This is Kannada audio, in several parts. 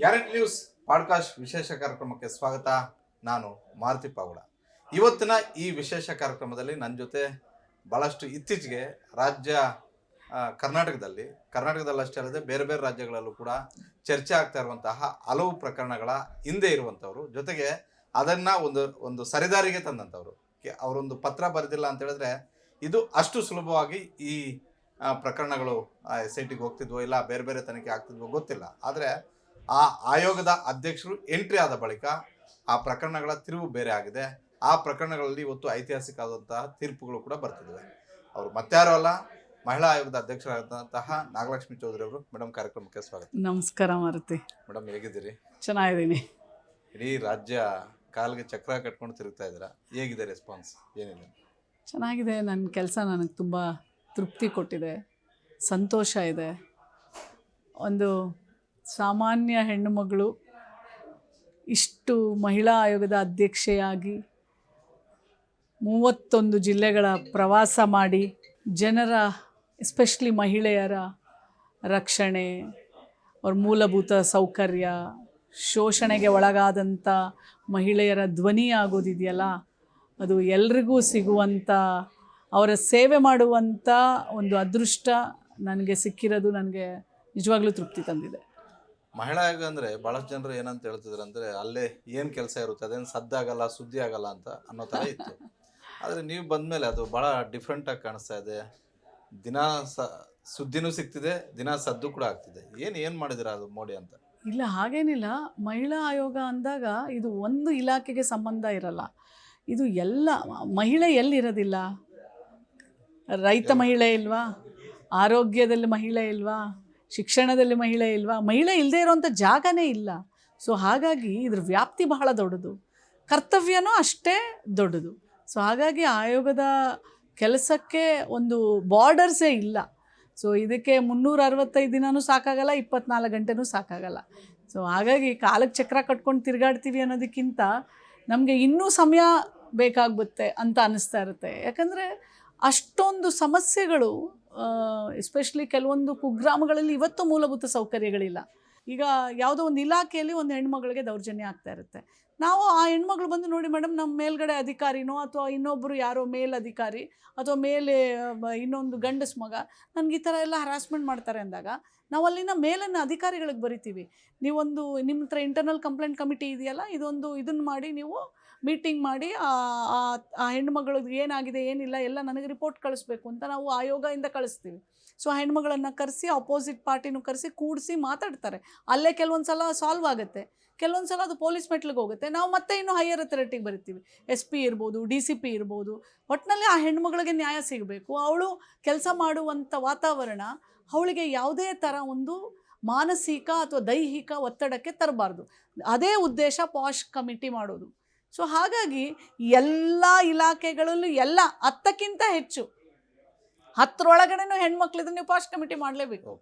ಗ್ಯಾರಂಟಿ ನ್ಯೂಸ್ ಪಾಡ್ಕಾಸ್ಟ್ ವಿಶೇಷ ಕಾರ್ಯಕ್ರಮಕ್ಕೆ ಸ್ವಾಗತ. ನಾನು ಮಾರುತಿ ಪಾವಡ. ಇವತ್ತಿನ ಈ ವಿಶೇಷ ಕಾರ್ಯಕ್ರಮದಲ್ಲಿ ನನ್ನ ಜೊತೆ ಭಾಳಷ್ಟು ಇತ್ತೀಚೆಗೆ ಕರ್ನಾಟಕದಲ್ಲಷ್ಟೇ ಅಲ್ಲದೆ ಬೇರೆ ಬೇರೆ ರಾಜ್ಯಗಳಲ್ಲೂ ಕೂಡ ಚರ್ಚೆ ಆಗ್ತಾ ಇರುವಂತಹ ಹಲವು ಪ್ರಕರಣಗಳ ಹಿಂದೆ ಇರುವಂಥವ್ರು, ಜೊತೆಗೆ ಅದನ್ನು ಒಂದು ಸರಿದಾರಿಗೆ ತಂದಂಥವ್ರು. ಅವರೊಂದು ಪತ್ರ ಬರೆದಿಲ್ಲ ಅಂತ ಹೇಳಿದ್ರೆ ಇದು ಅಷ್ಟು ಸುಲಭವಾಗಿ ಈ ಪ್ರಕರಣಗಳು SITಗೆ ಹೋಗ್ತಿದ್ವೋ ಇಲ್ಲ ಬೇರೆ ಬೇರೆ ತನಿಖೆ ಆಗ್ತಿದ್ವೋ ಗೊತ್ತಿಲ್ಲ. ಆದರೆ ಆ ಆಯೋಗದ ಅಧ್ಯಕ್ಷರು ಎಂಟ್ರಿ ಆದ ಬಳಿಕ ಆ ಪ್ರಕರಣಗಳ ತಿರುವು ಬೇರೆ ಆಗಿದೆ. ಆ ಪ್ರಕರಣಗಳಲ್ಲಿ ಇವತ್ತು ಐತಿಹಾಸಿಕ ಆದಂತಹ ತೀರ್ಪುಗಳು ಕೂಡ ಬರ್ತಿದ್ದಾವೆ. ಅವರು ಮತ್ತಾರು ಅಲ್ಲ, ಮಹಿಳಾ ಆಯೋಗದ ಅಧ್ಯಕ್ಷರಾದಂತಹ ನಾಗಲಕ್ಷ್ಮಿ ಚೌಧರಿ ಅವರು. ಮೇಡಮ್, ಕಾರ್ಯಕ್ರಮಕ್ಕೆ ಸ್ವಾಗತ. ನಮಸ್ಕಾರ ಮಾರುತಿ. ಮೇಡಮ್, ಹೇಗಿದ್ದೀರಿ? ಚೆನ್ನಾಗಿದ್ದೀನಿ. ಇಡೀ ರಾಜ್ಯ ಕಾಲಿಗೆ ಚಕ್ರ ಕಟ್ಕೊಂಡು ತಿರುಗ್ತಾ ಇದ್ದೀರಾ, ಹೇಗಿದೆ ರೆಸ್ಪಾನ್ಸ್? ಏನಿದೆ? ಚೆನ್ನಾಗಿದೆ. ನನ್ನ ಕೆಲಸ ನನಗೆ ತುಂಬ ತೃಪ್ತಿ ಕೊಟ್ಟಿದೆ, ಸಂತೋಷ ಇದೆ. ಒಂದು ಸಾಮಾನ್ಯ ಹೆಣ್ಣುಮಗಳು ಇಷ್ಟು ಮಹಿಳಾ ಆಯೋಗದ ಅಧ್ಯಕ್ಷೆಯಾಗಿ 31 ಜಿಲ್ಲೆಗಳ ಪ್ರವಾಸ ಮಾಡಿ ಜನರ, ಎಸ್ಪೆಷಲಿ ಮಹಿಳೆಯರ ರಕ್ಷಣೆ, ಅವ್ರ ಮೂಲಭೂತ ಸೌಕರ್ಯ, ಶೋಷಣೆಗೆ ಒಳಗಾದಂಥ ಮಹಿಳೆಯರ ಧ್ವನಿ ಆಗೋದಿದೆಯಲ್ಲ, ಅದು ಎಲ್ರಿಗೂ ಸಿಗುವಂಥ, ಅವರ ಸೇವೆ ಮಾಡುವಂಥ ಒಂದು ಅದೃಷ್ಟ ನನಗೆ ಸಿಕ್ಕಿರೋದು ನನಗೆ ನಿಜವಾಗ್ಲೂ ತೃಪ್ತಿ ತಂದಿದೆ. ಮಹಿಳಾ ಆಯೋಗ ಅಂದರೆ ಭಾಳಷ್ಟು ಜನರು ಏನಂತ ಹೇಳ್ತಿದ್ರು ಅಂದರೆ ಅಲ್ಲೇ ಏನು ಕೆಲಸ ಇರುತ್ತೆ, ಅದೇನು ಸದ್ದಾಗಲ್ಲ, ಸುದ್ದಿ ಆಗಲ್ಲ ಅಂತ ಅನ್ನೋ ಥರ ಇತ್ತು. ಆದರೆ ನೀವು ಬಂದಮೇಲೆ ಅದು ಭಾಳ ಡಿಫ್ರೆಂಟಾಗಿ ಕಾಣಿಸ್ತಾ ಇದೆ. ದಿನ ಸುದ್ದಿನೂ ಸಿಗ್ತಿದೆ, ದಿನ ಸದ್ದು ಕೂಡ ಆಗ್ತಿದೆ. ಏನು ಮಾಡಿದಿರ ಅದು ಮೋಡಿ ಅಂತ? ಇಲ್ಲ, ಹಾಗೇನಿಲ್ಲ. ಮಹಿಳಾ ಆಯೋಗ ಅಂದಾಗ ಇದು ಒಂದು ಇಲಾಖೆಗೆ ಸಂಬಂಧ ಇರಲ್ಲ. ಇದು ಎಲ್ಲ ಮಹಿಳೆ ಎಲ್ಲಿರೋದಿಲ್ಲ? ರೈತ ಮಹಿಳೆ ಇಲ್ವಾ? ಆರೋಗ್ಯದಲ್ಲಿ ಮಹಿಳೆ ಇಲ್ವಾ? ಶಿಕ್ಷಣದಲ್ಲಿ ಮಹಿಳೆ ಇಲ್ವಾ? ಮಹಿಳೆ ಇಲ್ಲದೆ ಇರೋವಂಥ ಜಾಗನೇ ಇಲ್ಲ. ಸೊ ಹಾಗಾಗಿ ಇದ್ರ ವ್ಯಾಪ್ತಿ ಬಹಳ ದೊಡ್ಡದು, ಕರ್ತವ್ಯನೂ ಅಷ್ಟೇ ದೊಡ್ಡದು. ಸೊ ಹಾಗಾಗಿ ಆಯೋಗದ ಕೆಲಸಕ್ಕೆ ಒಂದು ಬಾರ್ಡರ್ಸೇ ಇಲ್ಲ. ಸೊ ಇದಕ್ಕೆ 365 ದಿನವೂ ಸಾಕಾಗಲ್ಲ, 24 ಗಂಟೆನೂ ಸಾಕಾಗಲ್ಲ. ಸೊ ಹಾಗಾಗಿ ಕಾಲಕ್ಕೆ ಚಕ್ರ ಕಟ್ಕೊಂಡು ತಿರುಗಾಡ್ತೀವಿ ಅನ್ನೋದಕ್ಕಿಂತ ನಮಗೆ ಇನ್ನೂ ಸಮಯ ಬೇಕಾಗುತ್ತೆ ಅಂತ ಅನ್ನಿಸ್ತಾ ಇರುತ್ತೆ. ಯಾಕಂದರೆ ಅಷ್ಟೊಂದು ಸಮಸ್ಯೆಗಳು, ಎಸ್ಪೆಷಲಿ ಕೆಲವೊಂದು ಕುಗ್ರಾಮಗಳಲ್ಲಿ ಇವತ್ತು ಮೂಲಭೂತ ಸೌಕರ್ಯಗಳಿಲ್ಲ. ಈಗ ಯಾವುದೋ ಒಂದು ಇಲಾಖೆಯಲ್ಲಿ ಒಂದು ಹೆಣ್ಮಗಳಿಗೆ ದೌರ್ಜನ್ಯ ಆಗ್ತಾ ಇರುತ್ತೆ. ನಾವು ಆ ಹೆಣ್ಮಗಳು ಬಂದು, ನೋಡಿ ಮೇಡಮ್, ನಮ್ಮ ಮೇಲ್ಗಡೆ ಅಧಿಕಾರಿನೋ ಅಥವಾ ಇನ್ನೊಬ್ಬರು ಯಾರೋ ಮೇಲಧಿಕಾರಿ ಅಥವಾ ಮೇಲೆ ಇನ್ನೊಂದು ಗಂಡಸ್ ಮಗ ನನಗೆ ಈ ಥರ ಎಲ್ಲ ಹರಾಸ್ಮೆಂಟ್ ಮಾಡ್ತಾರೆ ಅಂದಾಗ ನಾವು ಅಲ್ಲಿನ ಮೇಲನ್ನು ಅಧಿಕಾರಿಗಳಿಗೆ ಬರಿತೀವಿ. ನೀವೊಂದು ನಿಮ್ಮ ಹತ್ರ ಇಂಟರ್ನಲ್ ಕಂಪ್ಲೇಂಟ್ ಕಮಿಟಿ ಇದೆಯಲ್ಲ, ಇದನ್ನು ಮಾಡಿ, ನೀವು ಮೀಟಿಂಗ್ ಮಾಡಿ ಆ ಹೆಣ್ಮಗಳಿಗೆ ಏನಾಗಿದೆ ಏನಿಲ್ಲ ಎಲ್ಲ ನನಗೆ ರಿಪೋರ್ಟ್ ಕಳಿಸ್ಬೇಕು ಅಂತ ನಾವು ಆಯೋಗದಿಂದ ಕಳಿಸ್ತೀವಿ. ಸೊ ಆ ಹೆಣ್ಮಗಳನ್ನು ಕರೆಸಿ, ಅಪೋಸಿಟ್ ಪಾರ್ಟಿನೂ ಕರೆಸಿ ಕೂಡಿಸಿ ಮಾತಾಡ್ತಾರೆ. ಅಲ್ಲೇ ಕೆಲವೊಂದು ಸಲ ಸಾಲ್ವ್ ಆಗುತ್ತೆ, ಕೆಲವೊಂದು ಸಲ ಅದು ಪೊಲೀಸ್ ಮೆಟ್ಲಿಗೆ ಹೋಗುತ್ತೆ. ನಾವು ಮತ್ತೆ ಇನ್ನೂ ಹೈಯರ್ ಅಥಾರಿಟಿಗೆ ಬರಿತೀವಿ, SP ಇರ್ಬೋದು, DCP ಇರ್ಬೋದು. ಒಟ್ಟಿನಲ್ಲಿ ಆ ಹೆಣ್ಮಗಳಿಗೆ ನ್ಯಾಯ ಸಿಗಬೇಕು. ಅವಳು ಕೆಲಸ ಮಾಡುವಂಥ ವಾತಾವರಣ ಅವಳಿಗೆ ಯಾವುದೇ ಥರ ಒಂದು ಮಾನಸಿಕ ಅಥವಾ ದೈಹಿಕ ಒತ್ತಡಕ್ಕೆ ತರಬಾರ್ದು. ಅದೇ ಉದ್ದೇಶ ಪಾಶ್ ಕಮಿಟಿ ಮಾಡೋದು. ಸೊ ಹಾಗಾಗಿ ಎಲ್ಲ ಇಲಾಖೆಗಳಲ್ಲೂ 10ಕ್ಕಿಂತ ಹೆಚ್ಚು 10ರೊಳಗಡೆನೂ ಹೆಣ್ಮಕ್ಳಿದ್ರೆ ನೀವು ಪಾಶ್ ಕಮಿಟಿ ಮಾಡಲೇಬೇಕು.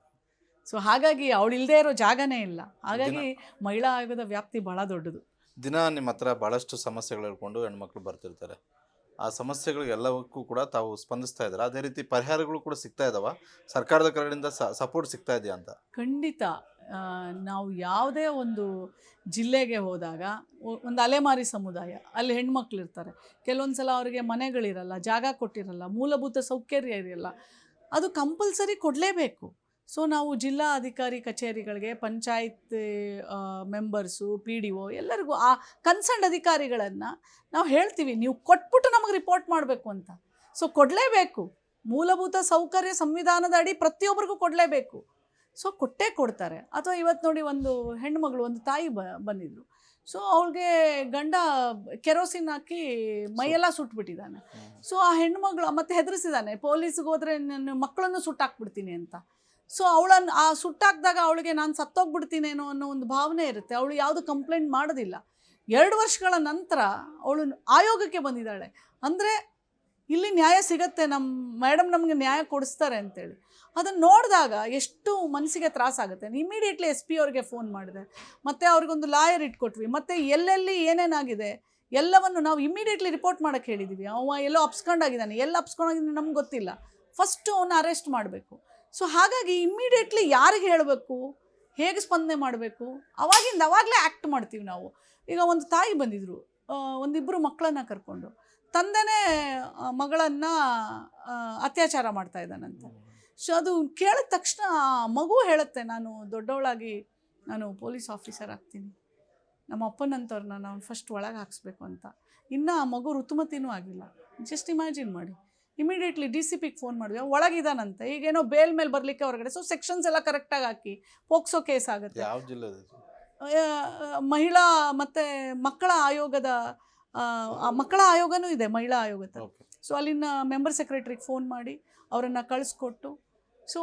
ಸೊ ಹಾಗಾಗಿ ಅವಳು ಇಲ್ಲದೆ ಇರೋ ಜಾಗನೇ ಇಲ್ಲ. ಹಾಗಾಗಿ ಮಹಿಳಾ ಆಯೋಗದ ವ್ಯಾಪ್ತಿ ಭಾಳ ದೊಡ್ಡದು. ದಿನ ನಿಮ್ಮ ಹತ್ರ ಭಾಳಷ್ಟು ಸಮಸ್ಯೆಗಳು ಹೇಳ್ಕೊಂಡು ಹೆಣ್ಮಕ್ಳು ಬರ್ತಿರ್ತಾರೆ. ಆ ಸಮಸ್ಯೆಗಳಿಗೆಲ್ಲವಕ್ಕೂ ಕೂಡ ತಾವು ಸ್ಪಂದಿಸ್ತಾ ಇದ್ದಾರೆ. ಅದೇ ರೀತಿ ಪರಿಹಾರಗಳು ಕೂಡ ಸಿಗ್ತಾ ಇದ್ದಾವ? ಸರ್ಕಾರದ ಕಡೆಯಿಂದ ಸಪೋರ್ಟ್ ಸಿಗ್ತಾ ಇದೆಯಾ ಅಂತ? ಖಂಡಿತ. ನಾವು ಯಾವುದೇ ಒಂದು ಜಿಲ್ಲೆಗೆ ಹೋದಾಗ ಒಂದು ಅಲೆಮಾರಿ ಸಮುದಾಯ, ಅಲ್ಲಿ ಹೆಣ್ಮಕ್ಳು ಇರ್ತಾರೆ. ಕೆಲವೊಂದು ಸಲ ಅವರಿಗೆ ಮನೆಗಳಿರಲ್ಲ, ಜಾಗ ಕೊಟ್ಟಿರಲ್ಲ, ಮೂಲಭೂತ ಸೌಕರ್ಯ ಇರಲ್ಲ. ಅದು ಕಂಪಲ್ಸರಿ ಕೊಡಲೇಬೇಕು. ಸೊ ನಾವು ಜಿಲ್ಲಾ ಅಧಿಕಾರಿ ಕಚೇರಿಗಳಿಗೆ, ಪಂಚಾಯತ್ ಮೆಂಬರ್ಸು, PDO ಎಲ್ಲರಿಗೂ, ಆ ಕನ್ಸರ್ನ್ ಅಧಿಕಾರಿಗಳನ್ನು ನಾವು ಹೇಳ್ತೀವಿ, ನೀವು ಕೊಟ್ಬಿಟ್ಟು ನಮಗೆ ರಿಪೋರ್ಟ್ ಮಾಡಬೇಕು ಅಂತ. ಸೊ ಕೊಡಲೇಬೇಕು. ಮೂಲಭೂತ ಸೌಕರ್ಯ ಸಂವಿಧಾನದ ಅಡಿ ಪ್ರತಿಯೊಬ್ಬರಿಗೂ ಕೊಡಲೇಬೇಕು. ಸೊ ಕೊಟ್ಟೇ ಕೊಡ್ತಾರೆ. ಅಥವಾ ಇವತ್ತು ನೋಡಿ, ಒಂದು ಹೆಣ್ಮಗಳು, ಒಂದು ತಾಯಿ ಬಂದಿದ್ರು. ಸೊ ಅವಳಿಗೆ ಗಂಡ ಕೆರೋಸಿನ್ ಹಾಕಿ ಮೈಯೆಲ್ಲ ಸುಟ್ಬಿಟ್ಟಿದ್ದಾನೆ. ಸೊ ಆ ಹೆಣ್ಮಗಳು ಮತ್ತೆ ಹೆದರಿಸಿದ್ದಾನೆ, ಪೊಲೀಸ್ಗೆ ಹೋದರೆ ನನ್ನ ಮಕ್ಕಳನ್ನು ಸುಟ್ಟಾಕ್ಬಿಡ್ತೀನಿ ಅಂತ. ಸೊ ಅವಳನ್ನು ಆ ಸುಟ್ಟಾಕಿದಾಗ ಅವಳಿಗೆ ನಾನು ಸತ್ತೋಗ್ಬಿಡ್ತೀನೇನೋ ಅನ್ನೋ ಒಂದು ಭಾವನೆ ಇರುತ್ತೆ. ಅವಳು ಯಾವುದು ಕಂಪ್ಲೇಂಟ್ ಮಾಡೋದಿಲ್ಲ. 2 ವರ್ಷಗಳ ನಂತರ ಅವಳು ಆಯೋಗಕ್ಕೆ ಬಂದಿದ್ದಾಳೆ. ಅಂದರೆ ಇಲ್ಲಿ ನ್ಯಾಯ ಸಿಗತ್ತೆ, ಮೇಡಮ್ ನಮಗೆ ನ್ಯಾಯ ಕೊಡಿಸ್ತಾರೆ ಅಂತೇಳಿ. ಅದನ್ನು ನೋಡಿದಾಗ ಎಷ್ಟು ಮನಸ್ಸಿಗೆ ತ್ರಾಸಾಗುತ್ತೆ. ಇಮಿಡಿಯೇಟ್ಲಿ SP ಅವ್ರಿಗೆ ಫೋನ್ ಮಾಡಿದೆ, ಮತ್ತು ಅವ್ರಿಗೊಂದು ಲಾಯರ್ ಇಟ್ಕೊಟ್ವಿ, ಮತ್ತು ಎಲ್ಲೆಲ್ಲಿ ಏನೇನಾಗಿದೆ ಎಲ್ಲವನ್ನು ನಾವು ಇಮಿಡಿಯೇಟ್ಲಿ ರಿಪೋರ್ಟ್ ಮಾಡೋಕ್ಕೆ ಹೇಳಿದ್ದೀವಿ. ಅವ ಎಲ್ಲೋ ಅಪ್ಸ್ಕೊಂಡಾಗಿದ್ದಾನೆ, ಅಪ್ಸ್ಕೊಂಡಾಗಿದ್ದಾನೆ ನಮ್ಗೆ ಗೊತ್ತಿಲ್ಲ, ಫಸ್ಟು ಅವನ್ನ ಅರೆಸ್ಟ್ ಮಾಡಬೇಕು. ಸೊ ಹಾಗಾಗಿ ಇಮ್ಮಿಡಿಯೇಟ್ಲಿ ಯಾರಿಗೆ ಹೇಳಬೇಕು, ಹೇಗೆ ಸ್ಪಂದನೆ ಮಾಡಬೇಕು ಅವಾಗಲೇ ಆ್ಯಕ್ಟ್ ಮಾಡ್ತೀವಿ ನಾವು. ಈಗ ಒಂದು ತಾಯಿ ಬಂದಿದ್ದರು, ಒಂದಿಬ್ಬರು ಮಕ್ಕಳನ್ನು ಕರ್ಕೊಂಡು, ತಂದೆನೇ ಮಗಳನ್ನು ಅತ್ಯಾಚಾರ ಮಾಡ್ತಾ ಇದ್ದಾನಂತೆ. ಸೊ ಅದು ಕೇಳಿದ ತಕ್ಷಣ ಮಗು ಹೇಳುತ್ತೆ, ನಾನು ದೊಡ್ಡವಳಾಗಿ ನಾನು ಪೊಲೀಸ್ ಆಫೀಸರ್ ಆಗ್ತೀನಿ, ನಮ್ಮ ಅಪ್ಪನಂತವ್ರನ್ನ ನಾವು ಫಸ್ಟ್ ಒಳಗೆ ಹಾಕಿಸ್ಬೇಕು ಅಂತ. ಇನ್ನು ಆ ಮಗು ಋತುಮತಿನೂ ಆಗಿಲ್ಲ. ಜಸ್ಟ್ ಇಮ್ಯಾಜಿನ್ ಮಾಡಿ. ಇಮಿಡಿಯೇಟ್ಲಿ DCPಗೆ ಫೋನ್ ಮಾಡಿದ್ವಿ, ಒಳಗಿದಾನಂತೆ, ಈಗೇನೋ ಬೇಲ್ ಮೇಲೆ ಬರಲಿಕ್ಕೆ ಹೊರಗಡೆ. ಸೊ ಸೆಕ್ಷನ್ಸ್ ಎಲ್ಲ ಕರೆಕ್ಟಾಗಿ ಹಾಕಿ ಪೋಕ್ಸೋ ಕೇಸ್ ಆಗುತ್ತೆ. ಯಾವ ಜಿಲ್ಲೆ? ಮಹಿಳಾ ಮತ್ತು ಮಕ್ಕಳ ಆಯೋಗದ ಮಕ್ಕಳ ಆಯೋಗನೂ ಇದೆ, ಮಹಿಳಾ ಆಯೋಗದ. ಸೊ ಅಲ್ಲಿನ ಮೆಂಬರ್ ಸೆಕ್ರೆಟ್ರಿಗೆ ಫೋನ್ ಮಾಡಿ ಅವರನ್ನು ಕಳಿಸ್ಕೊಟ್ಟು, ಸೊ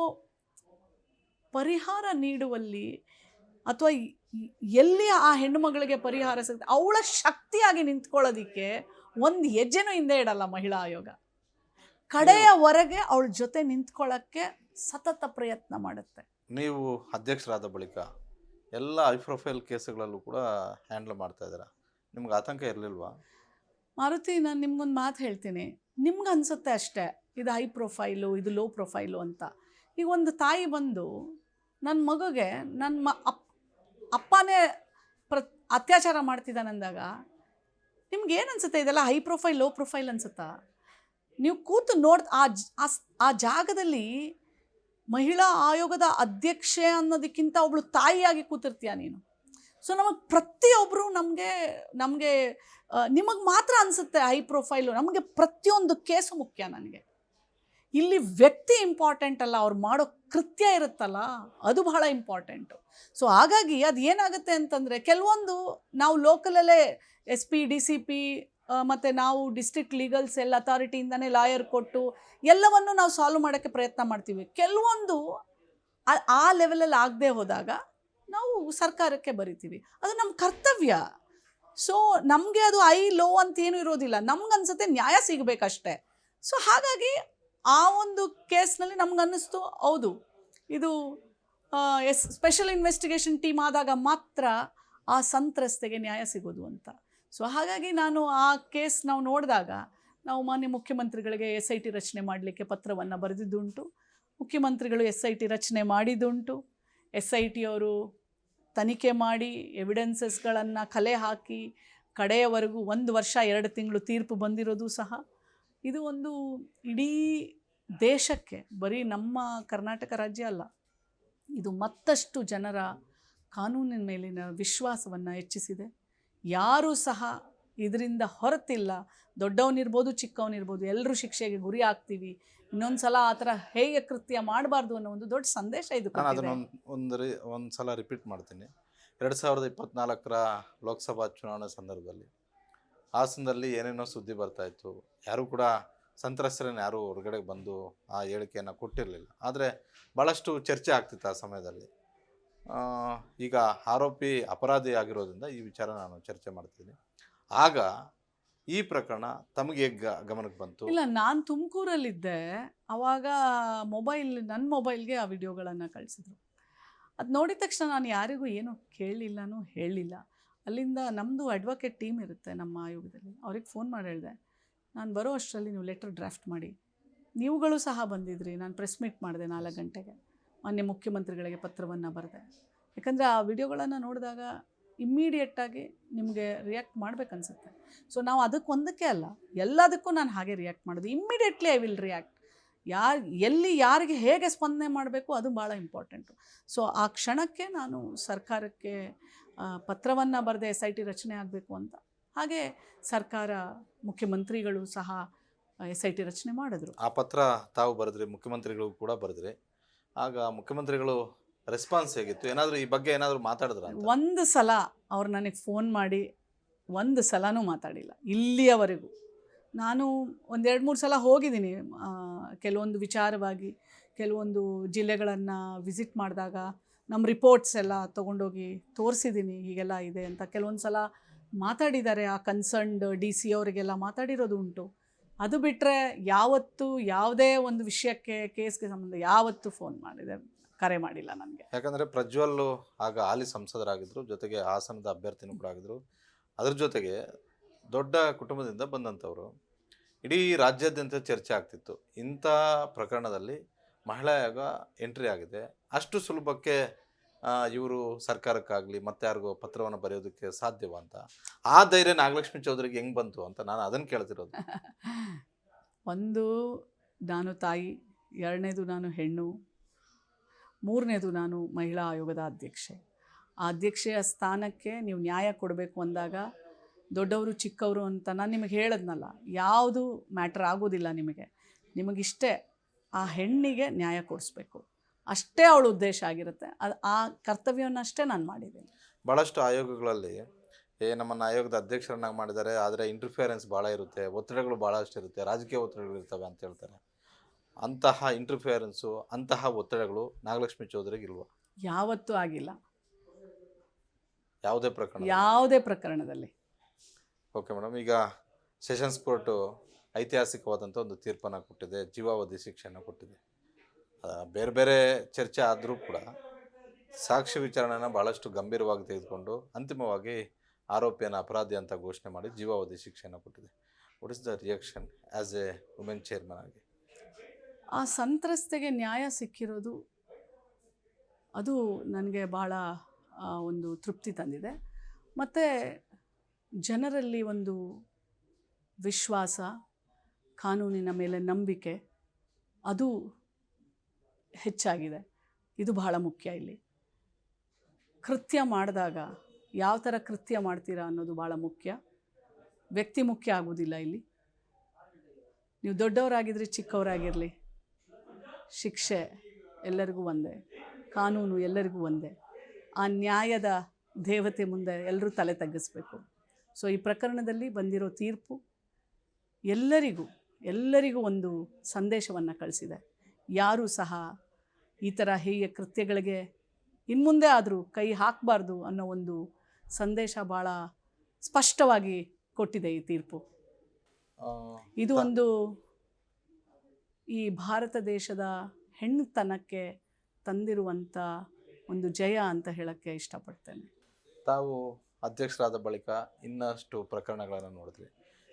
ಪರಿಹಾರ ನೀಡುವಲ್ಲಿ ಅಥವಾ ಎಲ್ಲಿ ಆ ಹೆಣ್ಣು ಮಗಳಿಗೆ ಪರಿಹಾರ ಸಿಗುತ್ತೆ ಅವಳ ಶಕ್ತಿಯಾಗಿ ನಿಂತ್ಕೊಳ್ಳೋದಕ್ಕೆ ಒಂದು ಹೆಜ್ಜೆನೂ ಹಿಂದೆ ಇಡಲ್ಲ ಮಹಿಳಾ ಆಯೋಗ. ಕಡೆಯವರೆಗೆ ಅವಳ ಜೊತೆ ನಿಂತ್ಕೊಳ್ಳೋಕ್ಕೆ ಸತತ ಪ್ರಯತ್ನ ಮಾಡುತ್ತೆ. ನೀವು ಅಧ್ಯಕ್ಷರಾದ ಬಳಿಕ ಎಲ್ಲ ಹೈ ಪ್ರೊಫೈಲ್ ಕೇಸುಗಳಲ್ಲೂ ಕೂಡ ಹ್ಯಾಂಡಲ್ ಮಾಡ್ತಾ ಇದ್ದೀರಾ, ನಿಮ್ಗೆ ಆತಂಕ ಇರಲಿಲ್ವಾ? ಮಾರುತಿ, ನಾನು ನಿಮ್ಗೊಂದು ಮಾತು ಹೇಳ್ತೀನಿ. ನಿಮ್ಗೆ ಅನಿಸುತ್ತೆ ಅಷ್ಟೇ ಇದು ಹೈ ಪ್ರೊಫೈಲು, ಇದು ಲೋ ಪ್ರೊಫೈಲು ಅಂತ. ಈಗ ಒಂದು ತಾಯಿ ಬಂದು ನನ್ನ ಮಗುಗೆ ನನ್ನ ಅಪ್ಪನೇ ಅತ್ಯಾಚಾರ ಮಾಡ್ತಿದ್ದಾನಂದಾಗ ನಿಮ್ಗೆ ಏನು ಅನಿಸುತ್ತೆ? ಇದೆಲ್ಲ ಹೈ ಪ್ರೊಫೈಲ್ ಲೋ ಪ್ರೊಫೈಲ್ ಅನಿಸುತ್ತಾ? ನೀವು ಕೂತು ಆ ಜಾಗದಲ್ಲಿ ಮಹಿಳಾ ಆಯೋಗದ ಅಧ್ಯಕ್ಷೆ ಅನ್ನೋದಕ್ಕಿಂತ ಒಬ್ಳು ತಾಯಿಯಾಗಿ ಕೂತಿರ್ತೀಯ ನೀನು. ಸೊ ನಮಗೆ ಪ್ರತಿಯೊಬ್ಬರು ನಮಗೆ ನಿಮಗೆ ಮಾತ್ರ ಅನಿಸುತ್ತೆ ಹೈ ಪ್ರೊಫೈಲು. ನಮಗೆ ಪ್ರತಿಯೊಂದು ಕೇಸು ಮುಖ್ಯ. ನನಗೆ ಇಲ್ಲಿ ವ್ಯಕ್ತಿ ಇಂಪಾರ್ಟೆಂಟ್ ಅಲ್ಲ, ಅವ್ರು ಮಾಡೋ ಕೃತ್ಯ ಇರುತ್ತಲ್ಲ ಅದು ಬಹಳ ಇಂಪಾರ್ಟೆಂಟು. ಸೊ ಹಾಗಾಗಿ ಅದು ಏನಾಗುತ್ತೆ ಅಂತಂದರೆ, ಕೆಲವೊಂದು ನಾವು ಲೋಕಲಲ್ಲೇ SP DCP ಮತ್ತು ನಾವು ಡಿಸ್ಟ್ರಿಕ್ಟ್ ಲೀಗಲ್ ಸೆಲ್ ಅಥಾರಿಟಿಯಿಂದನೇ ಲಾಯರ್ ಕೊಟ್ಟು ಎಲ್ಲವನ್ನು ನಾವು ಸಾಲ್ವ್ ಮಾಡೋಕ್ಕೆ ಪ್ರಯತ್ನ ಮಾಡ್ತೀವಿ. ಕೆಲವೊಂದು ಆ ಲೆವೆಲಲ್ಲಿ ಆಗದೆ ಹೋದಾಗ ನಾವು ಸರ್ಕಾರಕ್ಕೆ ಬರಿತೀವಿ. ಅದು ನಮ್ಮ ಕರ್ತವ್ಯ. ಸೊ ನಮಗೆ ಅದು ಐ ಲೋ ಅಂತ ಏನೂ ಇರೋದಿಲ್ಲ. ನಮ್ಗನ್ಸುತ್ತೆ ನ್ಯಾಯ ಸಿಗಬೇಕಷ್ಟೆ. ಸೊ ಹಾಗಾಗಿ ಆ ಒಂದು ಕೇಸ್ನಲ್ಲಿ ನಮ್ಗನ್ನಿಸ್ತು, ಹೌದು ಇದು ಸ್ಪೆಷಲ್ ಇನ್ವೆಸ್ಟಿಗೇಷನ್ ಟೀಮ್ ಆದಾಗ ಮಾತ್ರ ಆ ಸಂತ್ರಸ್ತೆಗೆ ನ್ಯಾಯ ಸಿಗೋದು ಅಂತ. ಸೊ ಹಾಗಾಗಿ ನಾನು ಆ ಕೇಸ್ ನಾವು ನೋಡಿದಾಗ ನಾವು ಮಾನ್ಯ ಮುಖ್ಯಮಂತ್ರಿಗಳಿಗೆ SIT ರಚನೆ ಮಾಡಲಿಕ್ಕೆ ಪತ್ರವನ್ನು ಬರೆದಿದ್ದುಂಟು. ಮುಖ್ಯಮಂತ್ರಿಗಳು SIT ರಚನೆ ಮಾಡಿದ್ದುಂಟು. SIT ಅವರು ತನಿಖೆ ಮಾಡಿ ಎವಿಡೆನ್ಸಸ್ಗಳನ್ನು ಕಲೆ ಹಾಕಿ ಕಡೆಯವರೆಗೂ 1 ವರ್ಷ 2 ತಿಂಗಳು ತೀರ್ಪು ಬಂದಿರೋದು ಸಹ. ಇದು ಒಂದು ಇಡೀ ದೇಶಕ್ಕೆ, ಬರೀ ನಮ್ಮ ಕರ್ನಾಟಕ ರಾಜ್ಯ ಅಲ್ಲ, ಇದು ಮತ್ತಷ್ಟು ಜನರ ಕಾನೂನಿನ ಮೇಲಿನ ವಿಶ್ವಾಸವನ್ನು ಹೆಚ್ಚಿಸಿದೆ. ಯಾರೂ ಸಹ ಇದರಿಂದ ಹೊರತಿಲ್ಲ. ದೊಡ್ಡವನಿರ್ಬೋದು ಚಿಕ್ಕವನಿರ್ಬೋದು ಎಲ್ಲರೂ ಶಿಕ್ಷೆಗೆ ಗುರಿ ಆಗ್ತೀವಿ. ಇನ್ನೊಂದು ಸಲ ಆ ಥರ ಹೇಗೆ ಕೃತ್ಯ ಮಾಡಬಾರ್ದು ಅನ್ನೋ ಒಂದು ದೊಡ್ಡ ಸಂದೇಶ ಇದು. ನಾನು ಅದನ್ನು ಒಂದು ಸಲ ರಿಪೀಟ್ ಮಾಡ್ತೀನಿ. 2024ರ ಲೋಕಸಭಾ ಚುನಾವಣೆ ಸಂದರ್ಭದಲ್ಲಿ ಹಾಸನದಲ್ಲಿ ಏನೇನೋ ಸುದ್ದಿ ಬರ್ತಾಯಿತ್ತು. ಯಾರೂ ಕೂಡ ಸಂತ್ರಸ್ತರನ್ನು ಯಾರೂ ಹೊರಗಡೆ ಬಂದು ಆ ಹೇಳಿಕೆಯನ್ನು ಕೊಟ್ಟಿರಲಿಲ್ಲ. ಆದರೆ ಭಾಳಷ್ಟು ಚರ್ಚೆ ಆಗ್ತಿತ್ತು ಆ ಸಮಯದಲ್ಲಿ. ಈಗ ಆರೋಪಿ ಅಪರಾಧಿ ಆಗಿರೋದ್ರಿಂದ ಈ ವಿಚಾರ ನಾನು ಚರ್ಚೆ ಮಾಡ್ತೀನಿ. ಆಗ ಈ ಪ್ರಕರಣ ತಮಗೆ ಗಮನಕ್ಕೆ ಬಂತು? ಇಲ್ಲ, ನಾನು ತುಮಕೂರಲ್ಲಿದ್ದೆ. ಆವಾಗ ನನ್ನ ಮೊಬೈಲ್ಗೆ ಆ ವಿಡಿಯೋಗಳನ್ನು ಕಳಿಸಿದ್ರು. ಅದು ನೋಡಿದ ತಕ್ಷಣ ನಾನು ಯಾರಿಗೂ ಏನೂ ಕೇಳಲಿಲ್ಲನೂ ಹೇಳಿಲ್ಲ. ಅಲ್ಲಿಂದ ನಮ್ಮದು ಅಡ್ವೊಕೇಟ್ ಟೀಮ್ ಇರುತ್ತೆ ನಮ್ಮ ಆಯೋಗದಲ್ಲಿ, ಅವ್ರಿಗೆ ಫೋನ್ ಮಾಡಿ ಹೇಳಿದೆ, ನಾನು ಬರೋ ಅಷ್ಟರಲ್ಲಿ ನೀವು ಲೆಟರ್ ಡ್ರಾಫ್ಟ್ ಮಾಡಿ. ನೀವುಗಳು ಸಹ ಬಂದಿದ್ರಿ. ನಾನು ಪ್ರೆಸ್ ಮೀಟ್ ಮಾಡಿದೆ 4 ಗಂಟೆಗೆ. ಮಾನ್ಯ ಮುಖ್ಯಮಂತ್ರಿಗಳಿಗೆ ಪತ್ರವನ್ನು ಬರೆದೆ. ಯಾಕಂದರೆ ಆ ವಿಡಿಯೋಗಳನ್ನು ನೋಡಿದಾಗ ಇಮ್ಮಿಡಿಯೇಟಾಗಿ ನಿಮಗೆ ರಿಯಾಕ್ಟ್ ಮಾಡಬೇಕನ್ಸುತ್ತೆ. ಸೊ ನಾವು ಅದಕ್ಕೊಂದಕ್ಕೆ ಅಲ್ಲ, ಎಲ್ಲದಕ್ಕೂ ನಾನು ಹಾಗೆ ರಿಯಾಕ್ಟ್ ಮಾಡೋದು. Immediately I will react. ಯಾರಿಗೆ ಹೇಗೆ ಸ್ಪಂದನೆ ಮಾಡಬೇಕು ಅದು ಭಾಳ ಇಂಪಾರ್ಟೆಂಟು. ಸೊ ಆ ಕ್ಷಣಕ್ಕೆ ನಾನು ಸರ್ಕಾರಕ್ಕೆ ಪತ್ರವನ್ನು ಬರೆದೆ, SIT ರಚನೆ ಆಗಬೇಕು ಅಂತ. ಹಾಗೆ ಸರ್ಕಾರ, ಮುಖ್ಯಮಂತ್ರಿಗಳು ಸಹ SIT ರಚನೆ ಮಾಡಿದ್ರು. ಆ ಪತ್ರ ತಾವು ಬರೆದ್ರಿ, ಮುಖ್ಯಮಂತ್ರಿಗಳು ಕೂಡ ಬರೆದ್ರಿ. ಆಗ ಮುಖ್ಯಮಂತ್ರಿಗಳು ರೆಸ್ಪಾನ್ಸ್ ಹೇಗಿತ್ತು? ಏನಾದರೂ ಈ ಬಗ್ಗೆ ಏನಾದರೂ ಮಾತಾಡಿದ್ರ? ಒಂದು ಸಲ ಅವ್ರು ನನಗೆ ಫೋನ್ ಮಾಡಿ ಒಂದು ಸಲನೂ ಮಾತಾಡಿಲ್ಲ ಇಲ್ಲಿಯವರೆಗೂ. ನಾನು 1-2-3 ಸಲ ಹೋಗಿದ್ದೀನಿ ಕೆಲವೊಂದು ವಿಚಾರವಾಗಿ. ಕೆಲವೊಂದು ಜಿಲ್ಲೆಗಳನ್ನು ವಿಸಿಟ್ ಮಾಡಿದಾಗ ನಮ್ಮ ರಿಪೋರ್ಟ್ಸ್ ಎಲ್ಲ ತೊಗೊಂಡೋಗಿ ತೋರಿಸಿದ್ದೀನಿ, ಹೀಗೆಲ್ಲ ಇದೆ ಅಂತ. ಕೆಲವೊಂದು ಸಲ ಮಾತಾಡಿದ್ದಾರೆ, ಆ ಕನ್ಸರ್ನ್ಡ್ DC ಅವರಿಗೆಲ್ಲ ಮಾತಾಡಿರೋದು ಉಂಟು. ಅದು ಬಿಟ್ಟರೆ ಯಾವತ್ತೂ ಯಾವುದೇ ಒಂದು ವಿಷಯಕ್ಕೆ, ಕೇಸ್ಗೆ ಸಂಬಂಧ ಯಾವತ್ತೂ ಫೋನ್ ಕರೆ ಮಾಡಿಲ್ಲ ನನಗೆ. ಯಾಕಂದರೆ ಪ್ರಜ್ವಲ್ ಆಗ ಹಾಲಿ ಸಂಸದರಾಗಿದ್ದರು, ಜೊತೆಗೆ ಹಾಸನದ ಅಭ್ಯರ್ಥಿನೂ ಕೂಡ ಆಗಿದ್ದರು. ಅದ್ರ ಜೊತೆಗೆ ದೊಡ್ಡ ಕುಟುಂಬದಿಂದ ಬಂದಂಥವ್ರು. ಇಡೀ ರಾಜ್ಯಾದ್ಯಂತ ಚರ್ಚೆ ಆಗ್ತಿತ್ತು. ಇಂಥ ಪ್ರಕರಣದಲ್ಲಿ ಮಹಿಳಾ ಆಯೋಗ ಎಂಟ್ರಿ ಆಗಿದೆ, ಅಷ್ಟು ಸುಲಭಕ್ಕೆ ಇವರು ಸರ್ಕಾರಕ್ಕಾಗಲಿ ಮತ್ತೆ ಯಾರಿಗೋ ಪತ್ರವನ್ನು ಬರೆಯೋದಕ್ಕೆ ಸಾಧ್ಯವ ಅಂತ. ಆ ಧೈರ್ಯ ನಾಗಲಕ್ಷ್ಮಿ ಚೌಧರಿಗೆ ಹೆಂಗೆ ಬಂತು ಅಂತ ನಾನು ಅದನ್ನು ಕೇಳ್ತಿರೋದು. ಒಂದು, ನಾನು ತಾಯಿ. ಎರಡನೇದು, ನಾನು ಹೆಣ್ಣು. ಮೂರನೇದು, ನಾನು ಮಹಿಳಾ ಆಯೋಗದ ಅಧ್ಯಕ್ಷೆ. ಆ ಅಧ್ಯಕ್ಷೆಯ ಸ್ಥಾನಕ್ಕೆ ನೀವು ನ್ಯಾಯ ಕೊಡಬೇಕು ಅಂದಾಗ ದೊಡ್ಡವರು ಚಿಕ್ಕವರು ಅಂತ ನಾನು ನಿಮಗೆ ಹೇಳಿದ್ನಲ್ಲ, ಯಾವುದು ಮ್ಯಾಟ್ರ್ ಆಗೋದಿಲ್ಲ. ನಿಮಗಿಷ್ಟೇ ಆ ಹೆಣ್ಣಿಗೆ ನ್ಯಾಯ ಕೊಡಿಸ್ಬೇಕು, ಅಷ್ಟೇ ಅವಳ ಉದ್ದೇಶ ಆಗಿರುತ್ತೆ. ಆ ಕರ್ತವ್ಯವನ್ನಷ್ಟೇ ನಾನು ಮಾಡಿದ್ದೀನಿ. ಭಾಳಷ್ಟು ಆಯೋಗಗಳಲ್ಲಿ ನಮ್ಮನ್ನು ಆಯೋಗದ ಅಧ್ಯಕ್ಷರನ್ನಾಗಿ ಮಾಡಿದ್ದಾರೆ, ಆದರೆ ಇಂಟರ್ಫಿಯರೆನ್ಸ್ ಭಾಳ ಇರುತ್ತೆ, ಒತ್ತಡಗಳು ಭಾಳಷ್ಟು ಇರುತ್ತೆ, ರಾಜಕೀಯ ಒತ್ತಡಗಳು ಇರ್ತವೆ ಅಂತ ಹೇಳ್ತಾರೆ. ಅಂತಹ ಇಂಟರ್ಫಿಯರೆನ್ಸು, ಅಂತಹ ಒತ್ತಡಗಳು ನಾಗಲಕ್ಷ್ಮಿ ಚೌಧರಿಗೆ ಇಲ್ವಾ? ಯಾವತ್ತೂ ಆಗಿಲ್ಲ, ಯಾವುದೇ ಪ್ರಕರಣದಲ್ಲಿ. ಓಕೆ ಮೇಡಮ್, ಈಗ ಸೆಷನ್ಸ್ ಕೋರ್ಟು ಐತಿಹಾಸಿಕವಾದಂಥ ಒಂದು ತೀರ್ಪನ್ನು ಕೊಟ್ಟಿದೆ, ಜೀವಾವಧಿ ಶಿಕ್ಷೆಯನ್ನು ಕೊಟ್ಟಿದೆ. ಬೇರೆ ಬೇರೆ ಚರ್ಚೆ ಆದರೂ ಕೂಡ ಸಾಕ್ಷಿ ವಿಚಾರಣೆನ ಭಾಳಷ್ಟು ಗಂಭೀರವಾಗಿ ತೆಗೆದುಕೊಂಡು ಅಂತಿಮವಾಗಿ ಆರೋಪಿಯನ್ನು ಅಪರಾಧಿ ಅಂತ ಘೋಷಣೆ ಮಾಡಿ ಜೀವಾವಧಿ ಶಿಕ್ಷೆಯನ್ನು ಕೊಟ್ಟಿದೆ. What is the reaction as A women chairman ಆಗಿ? ಆ ಸಂತ್ರಸ್ತೆಗೆ ನ್ಯಾಯ ಸಿಕ್ಕಿರೋದು ಅದು ನನಗೆ ಭಾಳ ಒಂದು ತೃಪ್ತಿ ತಂದಿದೆ. ಮತ್ತು ಜನರಲ್ಲಿ ಒಂದು ವಿಶ್ವಾಸ, ಕಾನೂನಿನ ಮೇಲೆ ನಂಬಿಕೆ ಅದು ಹೆಚ್ಚಾಗಿದೆ. ಇದು ಬಹಳ ಮುಖ್ಯ. ಇಲ್ಲಿ ಕೃತ್ಯ ಮಾಡಿದಾಗ ಯಾವ ಥರ ಕೃತ್ಯ ಮಾಡ್ತೀರಾ ಅನ್ನೋದು ಭಾಳ ಮುಖ್ಯ. ವ್ಯಕ್ತಿ ಮುಖ್ಯ ಆಗೋದಿಲ್ಲ ಇಲ್ಲಿ. ನೀವು ದೊಡ್ಡವರಾಗಿದ್ದರೆ ಚಿಕ್ಕವರಾಗಿರಲಿ, ಶಿಕ್ಷೆ ಎಲ್ಲರಿಗೂ ಒಂದೇ, ಕಾನೂನು ಎಲ್ಲರಿಗೂ ಒಂದೇ. ಆ ನ್ಯಾಯದ ದೇವತೆ ಮುಂದೆ ಎಲ್ಲರೂ ತಲೆ ತಗ್ಗಿಸ್ಬೇಕು. ಸೊ ಈ ಪ್ರಕರಣದಲ್ಲಿ ಬಂದಿರೋ ತೀರ್ಪು ಎಲ್ಲರಿಗೂ ಒಂದು ಸಂದೇಶವನ್ನು ಕಳಿಸಿದೆ. ಯಾರೂ ಸಹ ಈ ಥರ ಹೇಯ ಕೃತ್ಯಗಳಿಗೆ ಇನ್ಮುಂದೆ ಆದರೂ ಕೈ ಹಾಕಬಾರ್ದು ಅನ್ನೋ ಒಂದು ಸಂದೇಶ ಭಾಳ ಸ್ಪಷ್ಟವಾಗಿ ಕೊಟ್ಟಿದೆ ಈ ತೀರ್ಪು. ಇದು ಒಂದು ಈ ಭಾರತ ದೇಶದ ಹೆಣ್ಣುತನಕ್ಕೆ ತಂದಿರುವಂಥ ಒಂದು ಜಯ ಅಂತ ಹೇಳೋಕ್ಕೆ ಇಷ್ಟಪಡ್ತೇನೆ. ತಾವು ಅಧ್ಯಕ್ಷರಾದ ಬಳಿಕ ಇನ್ನಷ್ಟು ಪ್ರಕರಣಗಳನ್ನು ನೋಡಿದ್ವಿ.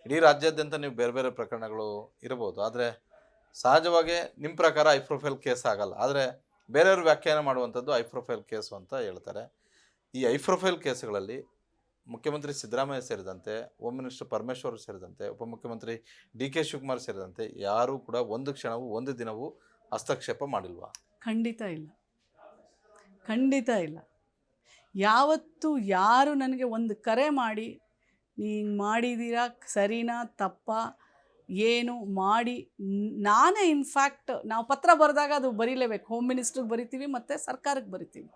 ಇಡೀ ರಾಜ್ಯಾದ್ಯಂತ ನೀವು ಬೇರೆ ಬೇರೆ ಪ್ರಕರಣಗಳು ಇರಬಹುದು, ಆದರೆ ಸಹಜವಾಗಿ ನಿಮ್ಮ ಪ್ರಕಾರ ಹೈ ಪ್ರೊಫೈಲ್ ಕೇಸ್ ಆಗಲ್ಲ. ಆದರೆ ಬೇರೆಯವರು ವ್ಯಾಖ್ಯಾನ ಮಾಡುವಂಥದ್ದು ಹೈ ಪ್ರೊಫೈಲ್ ಕೇಸು ಅಂತ ಹೇಳ್ತಾರೆ. ಈ ಹೈ ಪ್ರೊಫೈಲ್ ಕೇಸುಗಳಲ್ಲಿ ಮುಖ್ಯಮಂತ್ರಿ ಸಿದ್ದರಾಮಯ್ಯ ಸೇರಿದಂತೆ, ಹೋಮ್ ಮಿನಿಸ್ಟರ್ ಪರಮೇಶ್ವರ್ ಸೇರಿದಂತೆ, ಉಪಮುಖ್ಯಮಂತ್ರಿ ಡಿ ಕೆ ಶಿವಕುಮಾರ್ ಸೇರಿದಂತೆ ಯಾರೂ ಕೂಡ ಒಂದು ಕ್ಷಣವೂ ಒಂದು ದಿನವೂ ಹಸ್ತಕ್ಷೇಪ ಮಾಡಿಲ್ವಾ? ಖಂಡಿತ ಇಲ್ಲ. ಯಾವತ್ತು ಯಾರು ನನಗೆ ಒಂದು ಕರೆ ಮಾಡಿ ನೀನು ಮಾಡಿದ್ದೀರಾ, ಸರಿನಾ ತಪ್ಪಾ ಏನು ಮಾಡಿ, ನಾನೇ ಇನ್ಫ್ಯಾಕ್ಟ್ ನಾವು ಪತ್ರ ಬರೆದಾಗ ಅದು ಬರೀಲೇಬೇಕು. ಹೋಮ್ ಮಿನಿಸ್ಟ್ರಿಗೆ ಬರಿತೀವಿ ಮತ್ತು ಸರ್ಕಾರಕ್ಕೆ ಬರಿತೀವಿ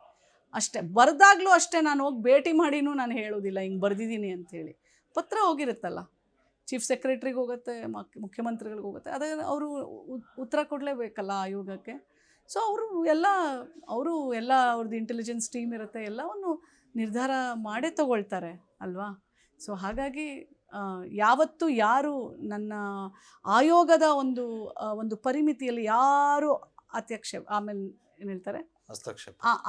ಅಷ್ಟೇ. ಬರೆದಾಗಲೂ ಅಷ್ಟೇ, ನಾನು ಹೋಗಿ ಭೇಟಿ ಮಾಡಿನೂ ನಾನು ಹೇಳೋದಿಲ್ಲ ಹಿಂಗೆ ಬರೆದಿದ್ದೀನಿ ಅಂಥೇಳಿ. ಪತ್ರ ಹೋಗಿರುತ್ತಲ್ಲ, ಚೀಫ್ ಸೆಕ್ರೆಟ್ರಿಗೆ ಹೋಗುತ್ತೆ, ಮುಖ್ಯಮಂತ್ರಿಗಳಿಗೆ ಹೋಗುತ್ತೆ, ಅದೇ ಅವರು ಉತ್ತರ ಕೊಡಲೇಬೇಕಲ್ಲ ಆಯೋಗಕ್ಕೆ. ಸೊ ಅವರು ಎಲ್ಲ ಅವ್ರದ್ದು ಇಂಟೆಲಿಜೆನ್ಸ್ ಟೀಮ್ ಇರುತ್ತೆ, ಎಲ್ಲವನ್ನು ನಿರ್ಧಾರ ಮಾಡೇ ತಗೊಳ್ತಾರೆ ಅಲ್ವಾ. ಸೊ ಹಾಗಾಗಿ ಯಾವತ್ತೂ ಯಾರು ನನ್ನ ಆಯೋಗದ ಒಂದು ಪರಿಮಿತಿಯಲ್ಲಿ ಯಾರು ಆಮೇಲೆ ಏನು ಹೇಳ್ತಾರೆ,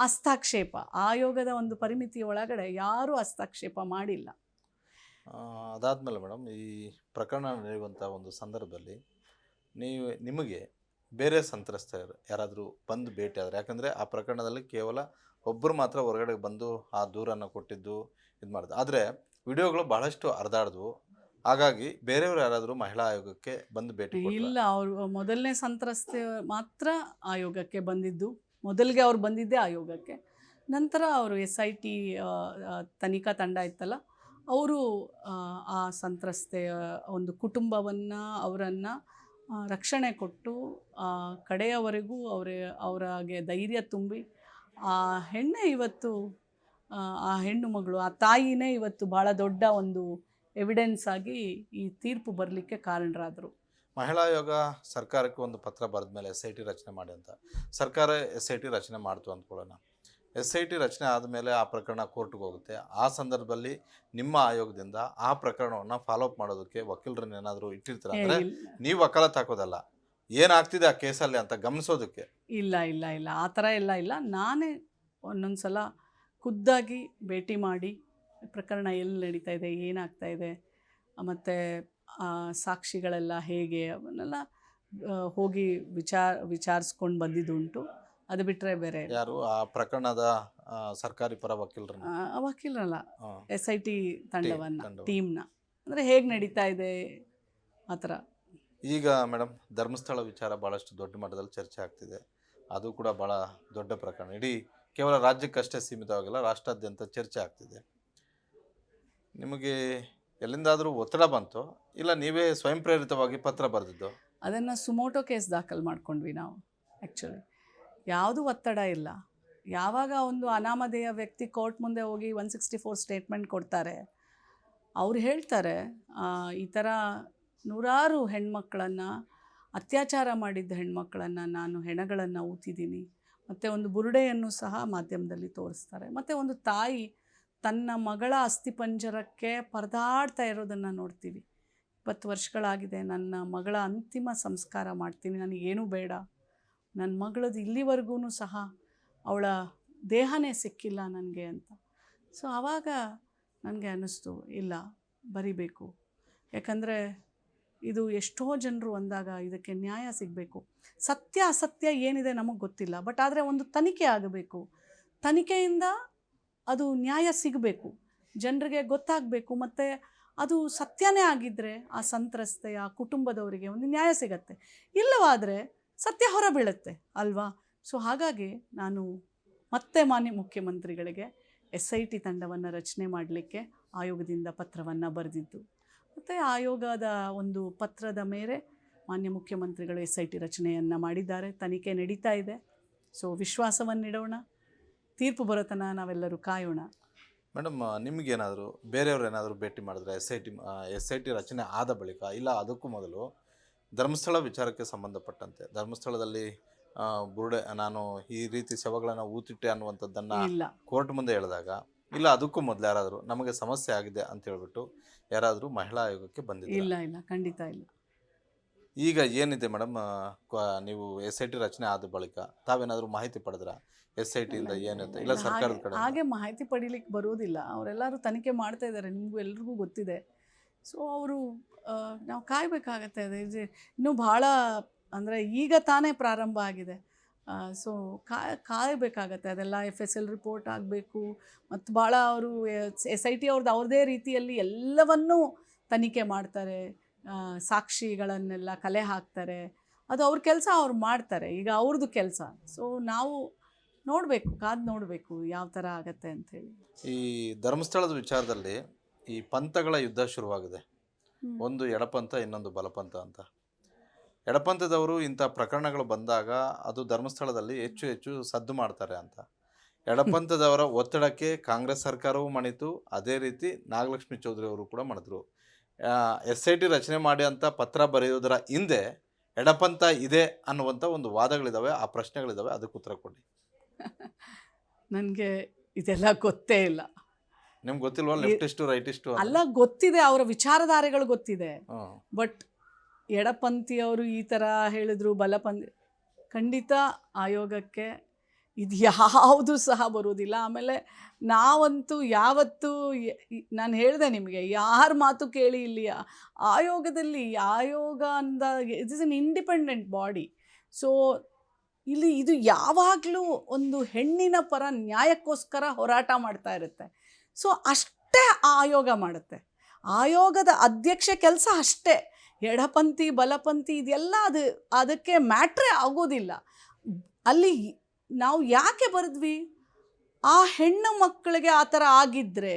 ಹಸ್ತಕ್ಷೇಪ ಆಯೋಗದ ಒಂದು ಪರಿಮಿತಿಯ ಒಳಗಡೆ ಯಾರೂ ಹಸ್ತಕ್ಷೇಪ ಮಾಡಿಲ್ಲ. ಅದಾದಮೇಲೆ ಮೇಡಮ್, ಈ ಪ್ರಕರಣ ನಡೆಯುವಂಥ ಒಂದು ಸಂದರ್ಭದಲ್ಲಿ ನಿಮಗೆ ಬೇರೆ ಸಂತ್ರಸ್ತರು ಯಾರಾದರೂ ಬಂದು ಭೇಟಿ ಆದರೆ, ಯಾಕಂದರೆ ಆ ಪ್ರಕರಣದಲ್ಲಿ ಕೇವಲ ಒಬ್ಬರು ಮಾತ್ರ ಹೊರಗಡೆ ಬಂದು ಆ ದೂರನ್ನು ಕೊಟ್ಟಿದ್ದು ಇದು ಮಾಡಿದ್ರು, ಆದರೆ ವಿಡಿಯೋಗಳು ಬಹಳಷ್ಟು ಹರಿದಾಡಿದ್ವು. ಹಾಗಾಗಿ ಬೇರೆಯವರು ಯಾರಾದರೂ ಮಹಿಳಾ ಆಯೋಗಕ್ಕೆ ಬಂದು ಭೇಟಿ ಇಲ್ಲ, ಅವರು ಮೊದಲನೇ ಸಂತ್ರಸ್ತೆ ಮಾತ್ರ ಆಯೋಗಕ್ಕೆ ಬಂದಿದ್ದು. ಮೊದಲಿಗೆ ಅವ್ರು ಬಂದಿದ್ದೇ ಆಯೋಗಕ್ಕೆ. ನಂತರ ಅವರು SIT ತನಿಖಾ ತಂಡ ಇತ್ತಲ್ಲ, ಅವರು ಆ ಸಂತ್ರಸ್ತೆಯ ಒಂದು ಕುಟುಂಬವನ್ನು ಅವರನ್ನು ರಕ್ಷಣೆ ಕೊಟ್ಟು ಕಡೆಯವರೆಗೂ ಅವರಿಗೆ ಧೈರ್ಯ ತುಂಬಿ ಆ ಹೆಣ್ಣೆ ಇವತ್ತು ಆ ಹೆಣ್ಣು ಮಗಳು, ಆ ತಾಯಿನೇ ಇವತ್ತು ಭಾಳ ದೊಡ್ಡ ಒಂದು ಎವಿಡೆನ್ಸ್ ಆಗಿ ಈ ತೀರ್ಪು ಬರಲಿಕ್ಕೆ ಕಾರಣರಾದರು. ಮಹಿಳಾ ಆಯೋಗ ಸರ್ಕಾರಕ್ಕೆ ಒಂದು ಪತ್ರ ಬರೆದ ಮೇಲೆ SIT ರಚನೆ ಮಾಡಿ ಅಂತ. ಸರ್ಕಾರ SIT ರಚನೆ ಮಾಡ್ತು ಅಂದ್ಕೊಳ್ಳೋಣ. SIT ರಚನೆ ಆದಮೇಲೆ ಆ ಪ್ರಕರಣ ಕೋರ್ಟ್ಗೆ ಹೋಗುತ್ತೆ. ಆ ಸಂದರ್ಭದಲ್ಲಿ ನಿಮ್ಮ ಆಯೋಗದಿಂದ ಆ ಪ್ರಕರಣವನ್ನು ಫಾಲೋಅಪ್ ಮಾಡೋದಕ್ಕೆ ವಕೀಲರನ್ನ ಏನಾದರೂ ಇಟ್ಟಿರ್ತೀರ? ಅಂದರೆ ನೀವು ವಕಾಲತ್ ಹಾಕೋದಲ್ಲ, ಏನಾಗ್ತಿದೆ ಆ ಕೇಸಲ್ಲಿ ಅಂತ ಗಮನಿಸೋದಕ್ಕೆ. ಇಲ್ಲ ಆ ಥರ ಎಲ್ಲ ಇಲ್ಲ. ನಾನೇ ಒಂದೊಂದು ಸಲ ಖುದ್ದಾಗಿ ಭೇಟಿ ಮಾಡಿ ಪ್ರಕರಣ ಎಲ್ಲಿ ನಡೀತಾ ಇದೆ, ಏನಾಗ್ತಾ ಇದೆ, ಮತ್ತು ಸಾಕ್ಷಿಗಳೆಲ್ಲ ಹೇಗೆ ಅವನ್ನೆಲ್ಲ ಹೋಗಿ ವಿಚಾರಿಸ್ಕೊಂಡು ಬಂದಿದ್ದುಂಟು. ಅದು ಬಿಟ್ಟರೆ ಬೇರೆ ಇಲ್ಲ. ಯಾರು ಆ ಪ್ರಕರಣದ ಸರ್ಕಾರಿ ಪರ ವಕೀಲರನ್ನ ವಕೀಲರಲ್ಲ, ಎಸ್ ಐ ಟಿ ತಂಡವನ್ನು, ತಂಡವನ್ನು. ಟೀಮ್ನ. ಅಂದರೆ ಹೇಗೆ ನಡೀತಾ ಇದೆ ಆ ಥರ. ಈಗ ಮೇಡಮ್ ಧರ್ಮಸ್ಥಳ ವಿಚಾರ ಭಾಳಷ್ಟು ದೊಡ್ಡ ಮಟ್ಟದಲ್ಲಿ ಚರ್ಚೆ ಆಗ್ತಿದೆ. ಅದು ಕೂಡ ಭಾಳ ದೊಡ್ಡ ಪ್ರಕರಣ. ಇಡೀ ಕೇವಲ ರಾಜ್ಯಕ್ಕಷ್ಟೇ ಸೀಮಿತವಾಗಿಲ್ಲ, ರಾಷ್ಟ್ರಾದ್ಯಂತ ಚರ್ಚೆ ಆಗ್ತಿದೆ. ನಿಮಗೆ ಎಲ್ಲಿಂದಾದರೂ ಒತ್ತಡ ಬಂತು, ಇಲ್ಲ ನೀವೇ ಸ್ವಯಂ ಪ್ರೇರಿತವಾಗಿ ಪತ್ರ ಬರೆದಿದ್ದು? ಅದನ್ನು ಸುಮೋಟೋ ಕೇಸ್ ದಾಖಲು ಮಾಡ್ಕೊಂಡ್ವಿ ನಾವು. ಆ್ಯಕ್ಚುಲಿ ಯಾವುದೂ ಒತ್ತಡ ಇಲ್ಲ. ಯಾವಾಗ ಒಂದು ಅನಾಮಧೇಯ ವ್ಯಕ್ತಿ ಕೋರ್ಟ್ ಮುಂದೆ ಹೋಗಿ 164 ಸ್ಟೇಟ್ಮೆಂಟ್ ಕೊಡ್ತಾರೆ, ಅವ್ರು ಹೇಳ್ತಾರೆ ಈ ಥರ ನೂರಾರು ಹೆಣ್ಮಕ್ಳನ್ನು, ಅತ್ಯಾಚಾರ ಮಾಡಿದ್ದ ಹೆಣ್ಮಕ್ಳನ್ನು ನಾನು ಹೆಣಗಳನ್ನು ಊತಿದ್ದೀನಿ, ಮತ್ತು ಒಂದು ಬುರುಡೆಯನ್ನು ಸಹ ಮಾಧ್ಯಮದಲ್ಲಿ ತೋರಿಸ್ತಾರೆ. ಮತ್ತು ಒಂದು ತಾಯಿ ತನ್ನ ಮಗಳ ಅಸ್ಥಿಪಂಜರಕ್ಕೆ ಪರದಾಡ್ತಾ ಇರೋದನ್ನು ನೋಡ್ತೀವಿ. 20 ವರ್ಷಗಳಾಗಿದೆ, ನನ್ನ ಮಗಳ ಅಂತಿಮ ಸಂಸ್ಕಾರ ಮಾಡ್ತೀನಿ, ನನಗೇನೂ ಬೇಡ, ನನ್ನ ಮಗಳದ್ದು ಇಲ್ಲಿವರೆಗೂ ಸಹ ಅವಳ ದೇಹನೇ ಸಿಕ್ಕಿಲ್ಲ ನನಗೆ ಅಂತ. ಸೊ ಆವಾಗ ನನಗೆ ಅನ್ನಿಸ್ತು, ಇಲ್ಲ ಬರಿಬೇಕು. ಯಾಕಂದರೆ ಇದು ಎಷ್ಟೋ ಜನರು ಅಂದಾಗ ಇದಕ್ಕೆ ನ್ಯಾಯ ಸಿಗಬೇಕು. ಸತ್ಯ ಅಸತ್ಯ ಏನಿದೆ ನಮಗೆ ಗೊತ್ತಿಲ್ಲ, ಬಟ್ ಆದರೆ ಒಂದು ತನಿಖೆ ಆಗಬೇಕು. ತನಿಖೆಯಿಂದ ಅದು ನ್ಯಾಯ ಸಿಗಬೇಕು, ಜನರಿಗೆ ಗೊತ್ತಾಗಬೇಕು. ಮತ್ತು ಅದು ಸತ್ಯನೇ ಆಗಿದ್ದರೆ ಆ ಸಂತ್ರಸ್ತೆ, ಆ ಕುಟುಂಬದವರಿಗೆ ಒಂದು ನ್ಯಾಯ ಸಿಗತ್ತೆ. ಇಲ್ಲವಾದರೆ ಸತ್ಯ ಹೊರಬೀಳುತ್ತೆ ಅಲ್ವಾ? ಸೊ ಹಾಗಾಗಿ ನಾನು ಮತ್ತೆ ಮಾನ್ಯ ಮುಖ್ಯಮಂತ್ರಿಗಳಿಗೆ SIT ತಂಡವನ್ನು ರಚನೆ ಮಾಡಲಿಕ್ಕೆ ಆಯೋಗದಿಂದ ಪತ್ರವನ್ನು ಬರೆದಿದ್ದು. ಮತ್ತು ಆಯೋಗದ ಒಂದು ಪತ್ರದ ಮೇಲೆ ಮಾನ್ಯ ಮುಖ್ಯಮಂತ್ರಿಗಳು SIT ರಚನೆಯನ್ನು ಮಾಡಿದ್ದಾರೆ. ತನಿಖೆ ನಡೀತಾ ಇದೆ. ಸೊ ವಿಶ್ವಾಸವನ್ನಿಡೋಣ, ತೀರ್ಪು ಬರೋತನ ನಾವೆಲ್ಲರೂ ಕಾಯೋಣ. ಮೇಡಮ್, ನಿಮಗೇನಾದರೂ ಬೇರೆಯವ್ರು ಏನಾದರೂ ಭೇಟಿ ಮಾಡಿದ್ರೆ SIT ರಚನೆ ಆದ ಬಳಿಕ, ಇಲ್ಲ ಅದಕ್ಕೂ ಮೊದಲು ಧರ್ಮಸ್ಥಳ ವಿಚಾರಕ್ಕೆ ಸಂಬಂಧಪಟ್ಟಂತೆ, ಧರ್ಮಸ್ಥಳದಲ್ಲಿ ಬುರುಡೆ ನಾನು ಈ ರೀತಿ ಶವಗಳನ್ನು ಊತಿಟ್ಟೆ ಅನ್ನುವಂಥದ್ದನ್ನು ಇಲ್ಲ, ಕೋರ್ಟ್ ಮುಂದೆ ಹೇಳಿದಾಗ, ಇಲ್ಲ ಅದಕ್ಕೂ ಮೊದಲು ಯಾರಾದರೂ ನಮಗೆ ಸಮಸ್ಯೆ ಆಗಿದೆ ಅಂತ ಹೇಳ್ಬಿಟ್ಟು ಯಾರಾದರೂ ಮಹಿಳಾ ಆಯೋಗಕ್ಕೆ ಬಂದಿಲ್ಲ? ಇಲ್ಲ ಇಲ್ಲ, ಖಂಡಿತ ಇಲ್ಲ. ಈಗ ಏನಿದೆ ಮೇಡಮ್, ನೀವು SIT ರಚನೆ ಆದ ಬಳಿಕ ತಾವೇನಾದರೂ ಮಾಹಿತಿ ಪಡೆದ್ರ SIT ಇಂದ ಏನಿದೆ, ಇಲ್ಲ ಸರ್ಕಾರದ ಕಡೆ? ಹಾಗೆ ಮಾಹಿತಿ ಪಡೀಲಿಕ್ಕೆ ಬರೋದಿಲ್ಲ. ಅವರೆಲ್ಲರೂ ತನಿಖೆ ಮಾಡ್ತಾ ಇದ್ದಾರೆ, ನಿಮಗೂ ಎಲ್ರಿಗೂ ಗೊತ್ತಿದೆ. ಸೊ ಅವರು ನಾವು ಕಾಯಬೇಕಾಗತ್ತೆ. ಅದು ಇನ್ನೂ ಭಾಳ, ಅಂದರೆ ಈಗ ತಾನೇ ಪ್ರಾರಂಭ ಆಗಿದೆ. ಸೊ ಕಾಯಬೇಕಾಗತ್ತೆ. ಅದೆಲ್ಲ FSL ರಿಪೋರ್ಟ್ ಆಗಬೇಕು. ಮತ್ತು ಭಾಳ ಅವರು SIT ಅವ್ರದ್ದೇ ರೀತಿಯಲ್ಲಿ ಎಲ್ಲವನ್ನೂ ತನಿಖೆ ಮಾಡ್ತಾರೆ, ಸಾಕ್ಷಿಗಳನ್ನೆಲ್ಲ ಕಲೆ ಹಾಕ್ತಾರೆ. ಅದು ಅವ್ರ ಕೆಲಸ ಅವ್ರು ಮಾಡ್ತಾರೆ, ಈಗ ಅವ್ರದ್ದು ಕೆಲಸ. ಸೊ ನಾವು ನೋಡಬೇಕು, ಕಾದು ನೋಡಬೇಕು ಯಾವ ಥರ ಆಗತ್ತೆ ಅಂಥೇಳಿ. ಈ ಧರ್ಮಸ್ಥಳದ ವಿಚಾರದಲ್ಲಿ ಈ ಪಂಥಗಳ ಯುದ್ಧ ಶುರುವಾಗಿದೆ. ಒಂದು ಎಡಪಂಥ, ಇನ್ನೊಂದು ಬಲಪಂಥ ಅಂತ. ಎಡಪಂಥದವರು ಇಂಥ ಪ್ರಕರಣಗಳು ಬಂದಾಗ ಅದು ಧರ್ಮಸ್ಥಳದಲ್ಲಿ ಹೆಚ್ಚು ಹೆಚ್ಚು ಸದ್ದು ಮಾಡ್ತಾರೆ ಅಂತ. ಎಡಪಂಥದವರ ಒತ್ತಡಕ್ಕೆ ಕಾಂಗ್ರೆಸ್ ಸರ್ಕಾರವೂ ಮಣಿತು, ಅದೇ ರೀತಿ ನಾಗಲಕ್ಷ್ಮಿ ಚೌಧರಿ ಅವರು ಕೂಡ ಮಾಡಿದ್ರು. SIT ರಚನೆ ಮಾಡಿ ಅಂತ ಪತ್ರ ಬರೆಯೋದರ ಹಿಂದೆ ಎಡಪಂಥ ಇದೆ ಅನ್ನುವಂಥ ಒಂದು ವಾದಗಳಿದ್ದಾವೆ, ಆ ಪ್ರಶ್ನೆಗಳಿದ್ದಾವೆ. ಅದಕ್ಕೆ ಉತ್ತರ ಕೊಡಿ. ನನಗೆ ಇದೆಲ್ಲ ಗೊತ್ತೇ ಇಲ್ಲ. ನಿಮ್ಗೆ ಗೊತ್ತಿಲ್ವಾ ಲೆಫ್ಟಿಸ್ಟು ರೈಟಿಸ್ಟು? ಅಲ್ಲ, ಗೊತ್ತಿದೆ, ಅವರ ವಿಚಾರಧಾರೆಗಳು ಗೊತ್ತಿದೆ. ಬಟ್ ಎಡಪಂಥಿಯವರು ಈ ಥರ ಹೇಳಿದ್ರು, ಬಲಪಂಥಿ, ಖಂಡಿತ ಆಯೋಗಕ್ಕೆ ಇದು ಯಾವುದು ಸಹ ಬರೋದಿಲ್ಲ. ಆಮೇಲೆ ನಾವಂತೂ ಯಾವತ್ತೂ, ನಾನು ಹೇಳಿದೆ ನಿಮಗೆ, ಯಾರ ಮಾತು ಕೇಳಿ ಇಲ್ಲಿ ಆಯೋಗದಲ್ಲಿ, ಆಯೋಗ ಅಂದ it is N independent body. So ಇಲ್ಲಿ ಇದು ಯಾವಾಗಲೂ ಒಂದು ಹೆಣ್ಣಿನ ಪರ ನ್ಯಾಯಕ್ಕೋಸ್ಕರ ಹೋರಾಟ ಮಾಡ್ತಾ ಇರುತ್ತೆ. ಸೊ ಅಷ್ಟೇ ಆಯೋಗ ಮಾಡುತ್ತೆ. ಆಯೋಗದ ಅಧ್ಯಕ್ಷ ಕೆಲಸ ಅಷ್ಟೇ. ಎಡಪಂಥಿ ಬಲಪಂಥಿ ಇದೆಲ್ಲ ಅದಕ್ಕೆ ಮ್ಯಾಟ್ರೇ ಆಗೋದಿಲ್ಲ. ಅಲ್ಲಿ ನಾವು ಯಾಕೆ ಬರೆದ್ವಿ, ಆ ಹೆಣ್ಣು ಮಕ್ಕಳಿಗೆ ಆ ಥರ ಆಗಿದ್ದರೆ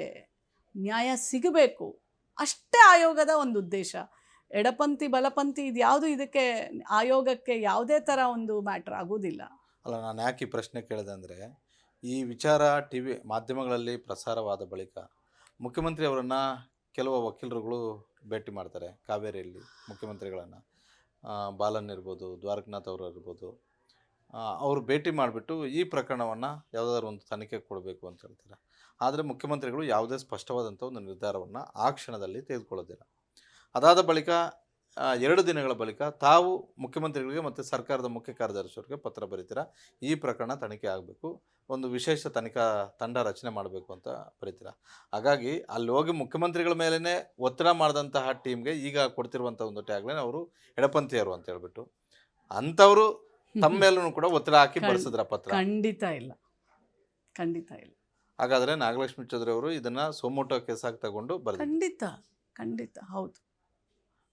ನ್ಯಾಯ ಸಿಗಬೇಕು, ಅಷ್ಟೇ ಆಯೋಗದ ಒಂದು ಉದ್ದೇಶ. ಎಡಪಂಥಿ ಬಲಪಂಥಿ ಇದ್ಯಾವುದು ಇದಕ್ಕೆ, ಆಯೋಗಕ್ಕೆ ಯಾವುದೇ ಥರ ಒಂದು ಮ್ಯಾಟ್ರ್ ಆಗೋದಿಲ್ಲ. ಅಲ್ಲ, ನಾನು ಯಾಕೆ ಈ ಪ್ರಶ್ನೆ ಕೇಳಿದೆ ಅಂದರೆ, ಈ ವಿಚಾರ TV ಮಾಧ್ಯಮಗಳಲ್ಲಿ ಪ್ರಸಾರವಾದ ಬಳಿಕ ಮುಖ್ಯಮಂತ್ರಿ ಅವರನ್ನು ಕೆಲವು ವಕೀಲರುಗಳು ಭೇಟಿ ಮಾಡ್ತಾರೆ ಕಾವೇರಿಯಲ್ಲಿ ಮುಖ್ಯಮಂತ್ರಿಗಳನ್ನು. ಬಾಲನ್ ಇರ್ಬೋದು, ದ್ವಾರಕನಾಥ್ ಅವರು ಇರ್ಬೋದು. ಅವರು ಭೇಟಿ ಮಾಡಿಬಿಟ್ಟು ಈ ಪ್ರಕರಣವನ್ನು ಯಾವುದಾದ್ರು ಒಂದು ತನಿಖೆ ಕೊಡಬೇಕು ಅಂತ ಹೇಳ್ತಾರೆ. ಆದರೆ ಮುಖ್ಯಮಂತ್ರಿಗಳು ಯಾವುದೇ ಸ್ಪಷ್ಟವಾದಂಥ ಒಂದು ನಿರ್ಧಾರವನ್ನು ಆ ಕ್ಷಣದಲ್ಲಿ ತೆಗೆದುಕೊಳ್ಳೋದಿಲ್ಲ. ಅದಾದ ಬಳಿಕ 2 ದಿನಗಳ ಬಳಿಕ ತಾವು ಮುಖ್ಯಮಂತ್ರಿಗಳಿಗೆ ಮತ್ತು ಸರ್ಕಾರದ ಮುಖ್ಯ ಕಾರ್ಯದರ್ಶಿಯವರಿಗೆ ಪತ್ರ ಬರೀತೀರ, ಈ ಪ್ರಕರಣ ತನಿಖೆ ಆಗಬೇಕು, ಒಂದು ವಿಶೇಷ ತನಿಖಾ ತಂಡ ರಚನೆ ಮಾಡಬೇಕು ಅಂತ ಬರೀತೀರ. ಹಾಗಾಗಿ ಅಲ್ಲಿ ಹೋಗಿ ಮುಖ್ಯಮಂತ್ರಿಗಳ ಮೇಲೇ ಒತ್ತಡ ಮಾಡಿದಂತಹ ಟೀಮ್ಗೆ ಈಗ ಕೊಡ್ತಿರುವಂಥ ಒಂದು ಟ್ಯಾಗ್ಲೈನ್ ಅವರು ಎಡಪಂಥೀಯರು ಅಂತ ಹೇಳ್ಬಿಟ್ಟು. ಅಂಥವರು ತಮ್ಮ ಮೇಲೂ ಕೂಡ ಒತ್ತಡ ಹಾಕಿ ಖಂಡ್- ಬಳಸಿದ್ರ ಪತ್ರ. ಖಂಡಿತ ಇಲ್ಲ, ಖಂಡಿತ ಇಲ್ಲ. ಹಾಗಾದ್ರೆ ನಾಗಲಕ್ಷ್ಮಿ ಚೌಧರಿ ಅವರು ಇದನ್ನ ಸೋಮೋಟೋ ಕೇಸಾಗಿ ತಗೊಂಡು ಬರೆದಿದ್ದಾರೆ. ಖಂಡಿತ, ಖಂಡಿತ ಹೌದು.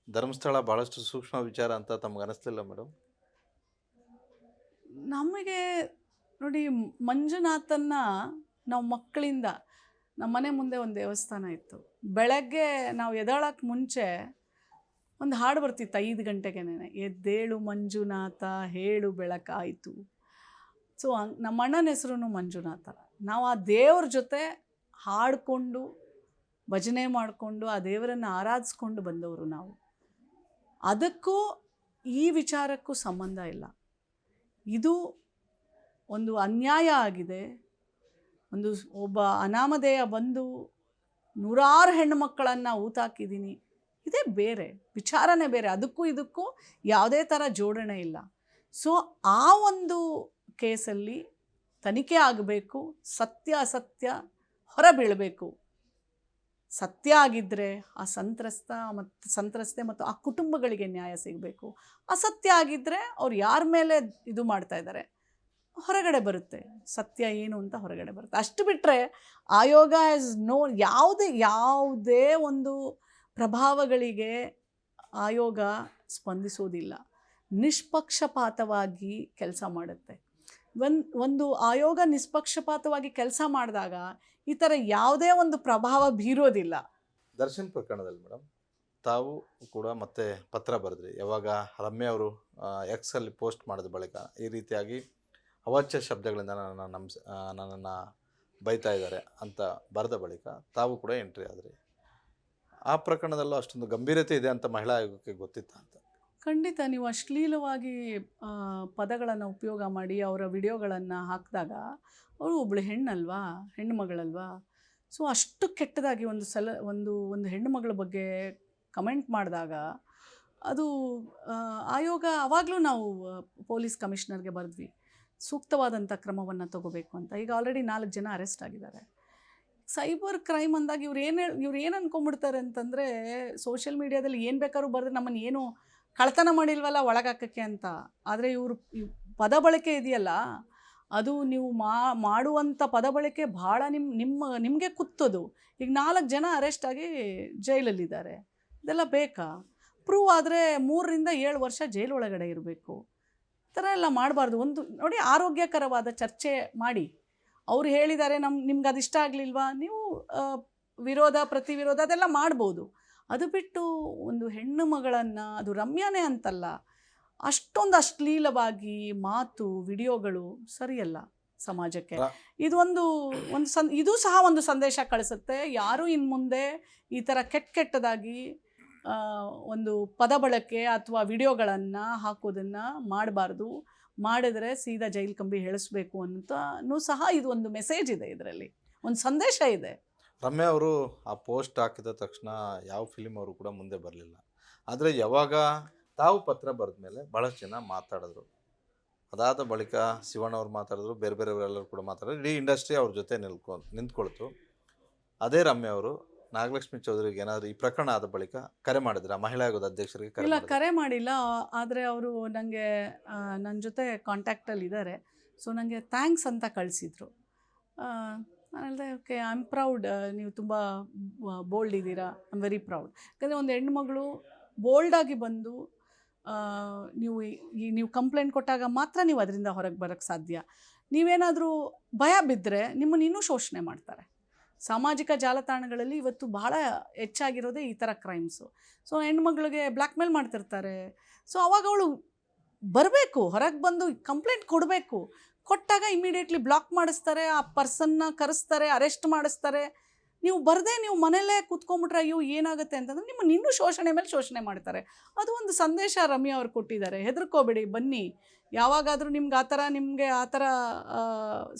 ಧರ್ಮಸ್ಥಳ ಬಹಳಷ್ಟು ಸೂಕ್ಷ್ಮ ವಿಚಾರ ಅಂತ ತಮ್ಗೆ ಅನಿಸ್ಲಿಲ್ಲ ಮೇಡಮ್? ನಮಗೆ ನೋಡಿ, ಮಂಜುನಾಥನ್ನ ನಾವು ಮಕ್ಕಳಿಂದ ನಮ್ಮ ಮನೆ ಮುಂದೆ ಒಂದು ದೇವಸ್ಥಾನ ಇತ್ತು. ಬೆಳಗ್ಗೆ ನಾವು ಎದ್ದೇಳಕ್ಕೆ ಮುಂಚೆ ಒಂದು ಹಾಡು ಬರ್ತಿತ್ತು 5 ಗಂಟೆಗೆನೆ, ಎದ್ದೇಳು ಮಂಜುನಾಥ ಹೇಳು ಬೆಳಕಾಯಿತು. ಸೊ ನಮ್ಮ ಅಣ್ಣನ ಹೆಸರು ಮಂಜುನಾಥ. ನಾವು ಆ ದೇವ್ರ ಜೊತೆ ಹಾಡಿಕೊಂಡು ಭಜನೆ ಮಾಡಿಕೊಂಡು ಆ ದೇವರನ್ನು ಆರಾಧಿಸ್ಕೊಂಡು ಬಂದವರು ನಾವು. ಅದಕ್ಕೂ ಈ ವಿಚಾರಕ್ಕೂ ಸಂಬಂಧ ಇಲ್ಲ. ಇದು ಒಂದು ಅನ್ಯಾಯ ಆಗಿದೆ. ಒಬ್ಬ ಅನಾಮಧೇಯ ಬಂದು 100 ಹೆಣ್ಣು ಮಕ್ಕಳನ್ನು ಊತಾಕಿದ್ದೀನಿ, ಇದೇ ಬೇರೆ ವಿಚಾರನೇ ಬೇರೆ. ಅದಕ್ಕೂ ಇದಕ್ಕೂ ಯಾವುದೇ ಥರ ಜೋಡಣೆ ಇಲ್ಲ. ಸೊ ಆ ಒಂದು ಕೇಸಲ್ಲಿ ತನಿಖೆ ಆಗಬೇಕು, ಸತ್ಯ ಅಸತ್ಯ ಹೊರಬೀಳಬೇಕು. ಸತ್ಯ ಆಗಿದ್ದರೆ ಆ ಸಂತ್ರಸ್ತೆ ಮತ್ತು ಆ ಕುಟುಂಬಗಳಿಗೆ ನ್ಯಾಯ ಸಿಗಬೇಕು. ಅಸತ್ಯ ಆಗಿದ್ದರೆ ಅವ್ರು ಯಾರ ಮೇಲೆ ಇದು ಮಾಡ್ತಾ ಇದ್ದಾರೆ ಹೊರಗಡೆ ಬರುತ್ತೆ, ಸತ್ಯ ಏನು ಅಂತ ಹೊರಗಡೆ ಬರುತ್ತೆ. ಅಷ್ಟು ಬಿಟ್ಟರೆ ಆಯೋಗ ಹ್ಯಾಸ್ ಯಾವುದೇ ಒಂದು ಪ್ರಭಾವಗಳಿಗೆ ಆಯೋಗ ಸ್ಪಂದಿಸೋದಿಲ್ಲ. ನಿಷ್ಪಕ್ಷಪಾತವಾಗಿ ಕೆಲಸ ಮಾಡುತ್ತೆ. ಒಂದು ಆಯೋಗ ನಿಷ್ಪಕ್ಷಪಾತವಾಗಿ ಕೆಲಸ ಮಾಡಿದಾಗ ಈ ಥರ ಯಾವುದೇ ಒಂದು ಪ್ರಭಾವ ಬೀರೋದಿಲ್ಲ. ದರ್ಶನ್ ಪ್ರಕರಣದಲ್ಲಿ ಮೇಡಮ್ ತಾವು ಕೂಡ ಮತ್ತೆ ಪತ್ರ ಬರೆದ್ರಿ. ಯಾವಾಗ ರಮ್ಯಾ ಅವರು ಎಕ್ಸಲ್ಲಿ ಪೋಸ್ಟ್ ಮಾಡಿದ ಬಳಿಕ ಈ ರೀತಿಯಾಗಿ ಅವಾಚ್ಯ ಶಬ್ದಗಳಿಂದ ನನ್ನನ್ನು ಬೈತಾ ಇದ್ದಾರೆ ಅಂತ ಬರೆದ ಬಳಿಕ ತಾವು ಕೂಡ ಎಂಟ್ರಿ ಆದ್ರಿ. ಆ ಪ್ರಕರಣದಲ್ಲೂ ಅಷ್ಟೊಂದು ಗಂಭೀರತೆ ಇದೆ ಅಂತ ಮಹಿಳಾ ಆಯೋಗಕ್ಕೆ ಗೊತ್ತಿತ್ತ ಅಂತ? ಖಂಡಿತ. ನೀವು ಅಶ್ಲೀಲವಾಗಿ ಪದಗಳನ್ನು ಉಪಯೋಗ ಮಾಡಿ ಅವರ ವಿಡಿಯೋಗಳನ್ನು ಹಾಕಿದಾಗ ಅವಳು ಒಬ್ಬಳು ಹೆಣ್ಣು ಮಗಳಲ್ವಾ. ಸೊ ಅಷ್ಟು ಕೆಟ್ಟದಾಗಿ ಒಂದು ಹೆಣ್ಣು ಮಗಳ ಬಗ್ಗೆ ಕಮೆಂಟ್ ಮಾಡಿದಾಗ ಅದು ಆಯೋಗ ಆವಾಗಲೂ ನಾವು ಪೊಲೀಸ್ ಕಮಿಷನರ್ಗೆ ಬರೆದ್ವಿ, ಸೂಕ್ತವಾದಂಥ ಕ್ರಮವನ್ನು ತಗೋಬೇಕು ಅಂತ. ಈಗ ಆಲ್ರೆಡಿ 4 ಜನ ಅರೆಸ್ಟ್ ಆಗಿದ್ದಾರೆ. ಸೈಬರ್ ಕ್ರೈಮ್ ಅಂದಾಗ ಇವ್ರು ಏನು ಅಂದ್ಕೊಂಡ್ಬಿಡ್ತಾರೆ ಅಂತಂದರೆ, ಸೋಷಿಯಲ್ ಮೀಡಿಯಾದಲ್ಲಿ ಏನು ಬೇಕಾದ್ರೂ ಬರೆದ್ರೆ ನಮ್ಮನ್ನು ಏನು ಕಳ್ತನ ಮಾಡಿಲ್ವಲ್ಲ ಒಳಗಾಕಕ್ಕೆ ಅಂತ. ಆದರೆ ಇವರು ಪದ ಬಳಕೆ ಇದೆಯಲ್ಲ, ಅದು ನೀವು ಮಾಡುವಂಥ ಪದ ಬಳಕೆ ಭಾಳ ನಿಮಗೆ ಕುತ್ತದು. ಈಗ 4 ಜನ ಅರೆಸ್ಟ್ ಆಗಿ ಜೈಲಲ್ಲಿದ್ದಾರೆ. ಇದೆಲ್ಲ ಬೇಕಾ? ಪ್ರೂವ್ ಆದರೆ 3 ರಿಂದ 7 ವರ್ಷ ಜೈಲು ಒಳಗಡೆ ಇರಬೇಕು. ಈ ಥರ ಎಲ್ಲ ಮಾಡಬಾರ್ದು. ನೋಡಿ, ಆರೋಗ್ಯಕರವಾದ ಚರ್ಚೆ ಮಾಡಿ. ಅವ್ರು ಹೇಳಿದ್ದಾರೆ, ನಿಮ್ಗೆ ಅದು ಇಷ್ಟ ಆಗಲಿಲ್ವಾ, ನೀವು ಪ್ರತಿವಿರೋಧ ಅದೆಲ್ಲ ಮಾಡ್ಬೋದು. ಅದು ಬಿಟ್ಟು ಒಂದು ಹೆಣ್ಣು ಮಗಳನ್ನು, ಅದು ರಮ್ಯಾನೇ ಅಂತಲ್ಲ, ಅಷ್ಟೊಂದು ಅಶ್ಲೀಲವಾಗಿ ಮಾತು ವಿಡಿಯೋಗಳು ಸರಿಯಲ್ಲ ಸಮಾಜಕ್ಕೆ. ಇದು ಸಹ ಒಂದು ಸಂದೇಶ ಕಳಿಸುತ್ತೆ. ಯಾರು ಇನ್ನು ಮುಂದೆ ಈ ಥರ ಕೆಟ್ಟದಾಗಿ ಒಂದು ಪದ ಬಳಕೆ ಅಥವಾ ವಿಡಿಯೋಗಳನ್ನು ಹಾಕೋದನ್ನು ಮಾಡಬಾರ್ದು. ಮಾಡಿದ್ರೆ ಸೀದಾ ಜೈಲು ಕಂಬಿ ಹೇಳಿಸ್ಬೇಕು ಅಂತನೂ ಸಹ ಇದು ಒಂದು ಮೆಸೇಜ್ ಇದೆ, ಇದರಲ್ಲಿ ಒಂದು ಸಂದೇಶ ಇದೆ. ರಮ್ಯಾ ಅವರು ಆ ಪೋಸ್ಟ್ ಹಾಕಿದ ತಕ್ಷಣ ಯಾವ ಫಿಲಿಮ್ ಅವರು ಕೂಡ ಮುಂದೆ ಬರಲಿಲ್ಲ. ಆದರೆ ಯಾವಾಗ ತಾವು ಪತ್ರ ಬರೆದ ಮೇಲೆ ಭಾಳಷ್ಟು ಜನ ಮಾತಾಡಿದ್ರು. ಅದಾದ ಬಳಿಕ ಶಿವಣ್ಣ ಅವ್ರು ಮಾತಾಡಿದ್ರು, ಬೇರೆಯವರೆಲ್ಲರೂ ಕೂಡ ಮಾತಾಡಿದ್ರು. ಇಡೀ ಇಂಡಸ್ಟ್ರಿ ಅವ್ರ ಜೊತೆ ನಿಂತ್ಕೊಳ್ತು. ಅದೇ ರಮ್ಯಾ ಅವರು ನಾಗಲಕ್ಷ್ಮಿ ಚೌಧರಿಗೆ ಏನಾದರೂ ಈ ಪ್ರಕರಣ ಆದ ಬಳಿಕ ಕರೆ ಮಾಡಿದ್ರು, ಮಹಿಳಾ ಆಯೋಗದ ಅಧ್ಯಕ್ಷರಿಗೆ? ಇಲ್ಲ, ಕರೆ ಮಾಡಿಲ್ಲ. ಆದರೆ ಅವರು ನನಗೆ ನನ್ನ ಜೊತೆ ಕಾಂಟ್ಯಾಕ್ಟಲ್ಲಿ ಇದ್ದಾರೆ. ಸೊ ನನಗೆ ಥ್ಯಾಂಕ್ಸ್ ಅಂತ ಕಳಿಸಿದ್ರು. ನಾನು ಹೇಳಿದೆ, ಓಕೆ, ಐ ಆಮ್ ಪ್ರೌಡ್, ನೀವು ತುಂಬ ಬೋಲ್ಡ್ ಇದ್ದೀರಾ, ಐ ಆಮ್ ವೆರಿ ಪ್ರೌಡ್. ಯಾಕಂದರೆ ಒಂದು ಹೆಣ್ಮಗಳು ಬೋಲ್ಡಾಗಿ ಬಂದು ನೀವು ಕಂಪ್ಲೇಂಟ್ ಕೊಟ್ಟಾಗ ಮಾತ್ರ ನೀವು ಅದರಿಂದ ಹೊರಗೆ ಬರೋಕ್ಕೆ ಸಾಧ್ಯ. ನೀವೇನಾದರೂ ಭಯ ಬಿದ್ದರೆ ನಿಮ್ಮನ್ನು ಇನ್ನೂ ಶೋಷಣೆ ಮಾಡ್ತಾರೆ. ಸಾಮಾಜಿಕ ಜಾಲತಾಣಗಳಲ್ಲಿ ಇವತ್ತು ಬಹಳ ಹೆಚ್ಚಾಗಿರೋದೇ ಈ ಥರ ಕ್ರೈಮ್ಸು. ಸೊ ಹೆಣ್ಮಗಳಿಗೆ ಬ್ಲ್ಯಾಕ್ ಮೇಲ್ ಮಾಡ್ತಿರ್ತಾರೆ. ಸೊ ಅವಾಗ ಅವಳು ಬರಬೇಕು, ಹೊರಗೆ ಬಂದು ಕಂಪ್ಲೇಂಟ್ ಕೊಡಬೇಕು. ಕೊಟ್ಟಾಗ ಇಮಿಡಿಯೇಟ್ಲಿ ಬ್ಲಾಕ್ ಮಾಡಿಸ್ತಾರೆ, ಆ ಪರ್ಸನ್ನ ಕರೆಸ್ತಾರೆ, ಅರೆಸ್ಟ್ ಮಾಡಿಸ್ತಾರೆ. ನೀವು ಬರದೆ ನೀವು ಮನೆಯಲ್ಲೇ ಕೂತ್ಕೊಂಡ್ಬಿಟ್ರೆ ಅಯ್ಯೋ ಏನಾಗುತ್ತೆ ಅಂತಂದರೆ ನಿಮ್ಮನ್ನು ಇನ್ನೂ ಶೋಷಣೆ ಮೇಲೆ ಶೋಷಣೆ ಮಾಡ್ತಾರೆ. ಅದು ಒಂದು ಸಂದೇಶ ರಮ್ಯಾ ಅವ್ರು ಕೊಟ್ಟಿದ್ದಾರೆ. ಹೆದರ್ಕೋಬೇಡಿ, ಬನ್ನಿ, ಯಾವಾಗಾದರೂ ನಿಮಗೆ ಆ ಥರ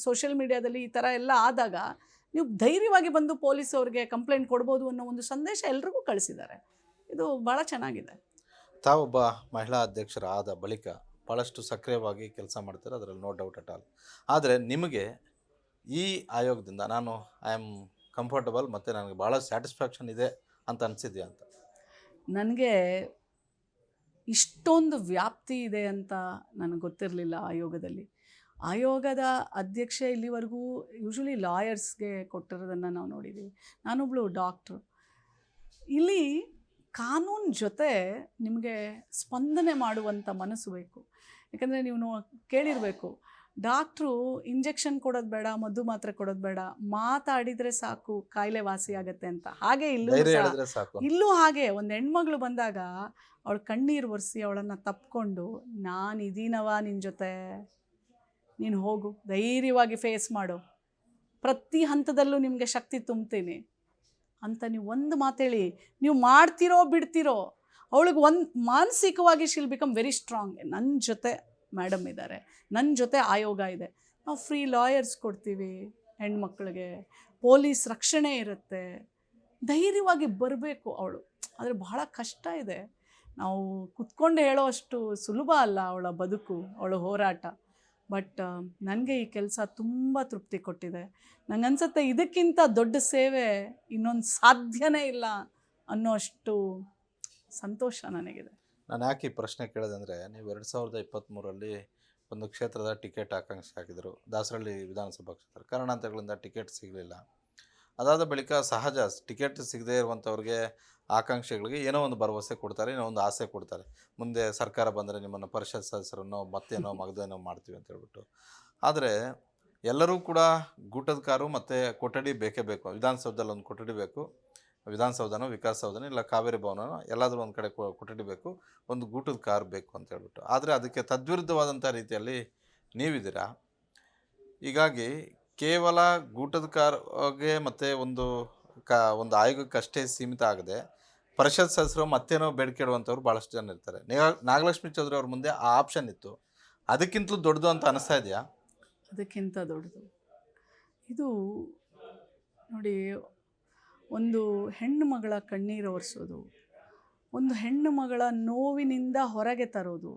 ಸೋಷಿಯಲ್ ಮೀಡಿಯಾದಲ್ಲಿ ಈ ಥರ ಎಲ್ಲ ಆದಾಗ ನೀವು ಧೈರ್ಯವಾಗಿ ಬಂದು ಪೊಲೀಸವ್ರಿಗೆ ಕಂಪ್ಲೇಂಟ್ ಕೊಡ್ಬೋದು ಅನ್ನೋ ಒಂದು ಸಂದೇಶ ಎಲ್ರಿಗೂ ಕಳಿಸಿದ್ದಾರೆ. ಇದು ಭಾಳ ಚೆನ್ನಾಗಿದೆ. ತಾವೊಬ್ಬ ಮಹಿಳಾ ಅಧ್ಯಕ್ಷರಾದ ಬಳಿಕ ಭಾಳಷ್ಟು ಸಕ್ರಿಯವಾಗಿ ಕೆಲಸ ಮಾಡ್ತಾರೆ, ಅದರಲ್ಲಿ ನೋ ಡೌಟ್ ಅಟ್ ಆಲ್. ಆದರೆ ನಿಮಗೆ ಈ ಆಯೋಗದಿಂದ ಐ ಆಮ್ ಕಂಫರ್ಟಬಲ್ ಮತ್ತು ನನಗೆ ಭಾಳ ಸ್ಯಾಟಿಸ್ಫ್ಯಾಕ್ಷನ್ ಇದೆ ಅಂತ ಅನಿಸಿದ್ಯಾ ಅಂತ? ನನಗೆ ಇಷ್ಟೊಂದು ವ್ಯಾಪ್ತಿ ಇದೆ ಅಂತ ನನಗೆ ಗೊತ್ತಿರಲಿಲ್ಲ ಆಯೋಗದಲ್ಲಿ. ಆಯೋಗದ ಅಧ್ಯಕ್ಷೆ ಇಲ್ಲಿವರೆಗೂ ಯೂಶ್ವಲಿ ಲಾಯರ್ಸ್ಗೆ ಕೊಟ್ಟಿರೋದನ್ನು ನಾವು ನೋಡಿದ್ದೀವಿ. ನಾನೊಬ್ಬಳು ಡಾಕ್ಟ್ರು. ಇಲ್ಲಿ ಕಾನೂನು ಜೊತೆ ನಿಮಗೆ ಸ್ಪಂದನೆ ಮಾಡುವಂಥ ಮನಸ್ಸು ಬೇಕು. ಯಾಕಂದರೆ ನೀವು ಕೇಳಿರಬೇಕು, ಡಾಕ್ಟ್ರು ಇಂಜೆಕ್ಷನ್ ಕೊಡೋದು ಬೇಡ, ಮದ್ದು ಮಾತ್ರೆ ಕೊಡೋದು ಬೇಡ, ಮಾತಾಡಿದರೆ ಸಾಕು ಕಾಯಿಲೆ ವಾಸಿಯಾಗತ್ತೆ ಅಂತ. ಹಾಗೆ ಇಲ್ಲೂ ಹಾಗೆ ಒಂದು ಹೆಣ್ಮಗಳು ಬಂದಾಗ ಅವಳು ಕಣ್ಣೀರು ಒರೆಸಿ ಅವಳನ್ನು ತಪ್ಕೊಂಡು, ನಾನು ಇದೀನವ ನಿನ್ನ ಜೊತೆ, ನೀನು ಹೋಗು, ಧೈರ್ಯವಾಗಿ ಫೇಸ್ ಮಾಡು, ಪ್ರತಿ ಹಂತದಲ್ಲೂ ನಿಮಗೆ ಶಕ್ತಿ ತುಂಬ್ತೀನಿ ಅಂತ ನೀವು ಒಂದು ಮಾತೇಳಿ ನೀವು ಮಾಡ್ತಿರೋ ಬಿಡ್ತಿರೋ, ಅವಳಿಗೆ ಒಂದು ಮಾನಸಿಕವಾಗಿ ಶಿಲ್ ಬಿಕಮ್ ವೆರಿ ಸ್ಟ್ರಾಂಗ್. ನನ್ನ ಜೊತೆ ಮೇಡಮ್ ಇದ್ದಾರೆ, ನನ್ನ ಜೊತೆ ಆಯೋಗ ಇದೆ, ನಾವು ಫ್ರೀ ಲಾಯರ್ಸ್ ಕೊಡ್ತೀವಿ ಹೆಣ್ಮಕ್ಳಿಗೆ, ಪೊಲೀಸ್ ರಕ್ಷಣೆ ಇರುತ್ತೆ, ಧೈರ್ಯವಾಗಿ ಬರಬೇಕು ಅವಳು. ಆದರೆ ಬಹಳ ಕಷ್ಟ ಇದೆ, ನಾವು ಕುತ್ಕೊಂಡು ಹೇಳೋ ಅಷ್ಟು ಸುಲಭ ಅಲ್ಲ ಅವಳ ಬದುಕು, ಅವಳ ಹೋರಾಟ. ಬಟ್ ನನಗೆ ಈ ಕೆಲಸ ತುಂಬ ತೃಪ್ತಿ ಕೊಟ್ಟಿದೆ. ನನಗನ್ಸುತ್ತೆ ಇದಕ್ಕಿಂತ ದೊಡ್ಡ ಸೇವೆ ಇನ್ನೊಂದು ಸಾಧ್ಯನೇ ಇಲ್ಲ ಅನ್ನೋ ಅಷ್ಟು ಸಂತೋಷ ನನಗಿದೆ. ನಾನು ಯಾಕೆ ಈ ಪ್ರಶ್ನೆ ಕೇಳೋದಂದರೆ, ನೀವು 2023ರಲ್ಲಿ ಒಂದು ಕ್ಷೇತ್ರದ ಟಿಕೆಟ್ ಆಕಾಂಕ್ಷೆ ಹಾಕಿದರು, ದಾಸರಳ್ಳಿ ವಿಧಾನಸಭಾ ಕ್ಷೇತ್ರ. ಕಾರಣಾಂತರಗಳಿಂದ ಟಿಕೆಟ್ ಸಿಗಲಿಲ್ಲ. ಅದಾದ ಬಳಿಕ ಸಹಜ, ಟಿಕೆಟ್ ಸಿಗದೇ ಇರುವಂಥವ್ರಿಗೆ, ಆಕಾಂಕ್ಷಿಗಳಿಗೆ ಏನೋ ಒಂದು ಭರವಸೆ ಕೊಡ್ತಾರೆ, ಏನೋ ಒಂದು ಆಸೆ ಕೊಡ್ತಾರೆ, ಮುಂದೆ ಸರ್ಕಾರ ಬಂದರೆ ನಿಮ್ಮನ್ನು ಪರಿಷತ್ ಸದಸ್ಯರನ್ನೋ ಮತ್ತೇನೋ ಮಗದೇನೋ ಮಾಡ್ತೀವಿ ಅಂತ ಹೇಳ್ಬಿಟ್ಟು. ಆದರೆ ಎಲ್ಲರೂ ಕೂಡ ಗೂಟದ ಕಾರು ಮತ್ತು ಕೊಠಡಿ ಬೇಕೇ ಬೇಕು. ವಿಧಾನಸೌಧದಲ್ಲಿ ಒಂದು ಕೊಠಡಿ ಬೇಕು, ವಿಧಾನಸೌಧನೋ ವಿಕಾಸಸೌಧನೋ ಇಲ್ಲ ಕಾವೇರಿ ಭವನನೋ ಎಲ್ಲಾದರೂ ಒಂದು ಕಡೆ ಕೊಠಡಿ ಬೇಕು, ಒಂದು ಗೂಟದ ಕಾರು ಬೇಕು ಅಂತ ಹೇಳ್ಬಿಟ್ಟು. ಆದರೆ ಅದಕ್ಕೆ ತದ್ವಿರುದ್ಧವಾದಂಥ ರೀತಿಯಲ್ಲಿ ನೀವಿದ್ದೀರಾ. ಹೀಗಾಗಿ ಕೇವಲ ಗೂಟದ ಕಾರ್ಗೆ ಮತ್ತು ಒಂದು ಆಯೋಗಕ್ಕಷ್ಟೇ ಸೀಮಿತ ಆಗದೆ ಪರಿಷತ್ ಸದಸ್ಯರು ಮತ್ತೇನೋ ಬೇಡಿಕೆ ಇಡುವಂಥವ್ರು ಭಾಳಷ್ಟು ಜನ ಇರ್ತಾರೆ. ನಾಗಲಕ್ಷ್ಮಿ ಚೌಧರಿ ಅವ್ರ ಮುಂದೆ ಆ ಆಪ್ಷನ್ ಇತ್ತು, ಅದಕ್ಕಿಂತಲೂ ದೊಡ್ಡದು ಅಂತ ಅನಿಸ್ತಾ ಇದೆಯಾ? ಅದಕ್ಕಿಂತ ದೊಡ್ಡದು ಇದು ನೋಡಿ. ಒಂದು ಹೆಣ್ಣು ಮಗಳ ಕಣ್ಣೀರು ಒರೆಸೋದು, ಒಂದು ಹೆಣ್ಣು ಮಗಳ ನೋವಿನಿಂದ ಹೊರಗೆ ತರೋದು,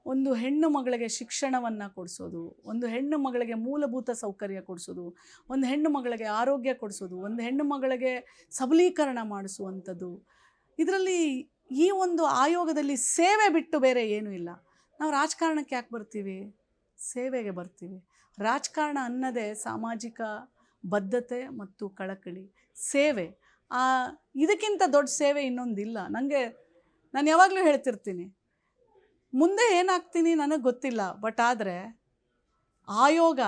ಒಂದು ಹೆಣ್ಣು ಮಗಳಿಗೆ ಶಿಕ್ಷಣವನ್ನು ಕೊಡಿಸೋದು, ಒಂದು ಹೆಣ್ಣು ಮಗಳಿಗೆ ಮೂಲಭೂತ ಸೌಕರ್ಯ ಕೊಡಿಸೋದು, ಒಂದು ಹೆಣ್ಣು ಮಗಳಿಗೆ ಆರೋಗ್ಯ ಕೊಡಿಸೋದು, ಒಂದು ಹೆಣ್ಣು ಮಗಳಿಗೆ ಸಬಲೀಕರಣ ಮಾಡಿಸುವಂಥದ್ದು. ಇದರಲ್ಲಿ ಈ ಒಂದು ಆಯೋಗದಲ್ಲಿ ಸೇವೆ ಬಿಟ್ಟು ಬೇರೆ ಏನೂ ಇಲ್ಲ. ನಾವು ರಾಜಕಾರಣಕ್ಕೆ ಯಾಕೆ ಬರ್ತೀವಿ? ಸೇವೆಗೆ ಬರ್ತೀವಿ. ರಾಜಕಾರಣ ಅನ್ನೋದೇ ಸಾಮಾಜಿಕ ಬದ್ಧತೆ ಮತ್ತು ಕಳಕಳಿ, ಸೇವೆ. ಇದಕ್ಕಿಂತ ದೊಡ್ಡ ಸೇವೆ ಇನ್ನೊಂದಿಲ್ಲ. ನಾನು ಯಾವಾಗಲೂ ಹೇಳ್ತಿರ್ತೀನಿ, ಮುಂದೆ ಏನಾಗ್ತೀನಿ ನನಗೆ ಗೊತ್ತಿಲ್ಲ, ಬಟ್ ಆದರೆ ಆಯೋಗ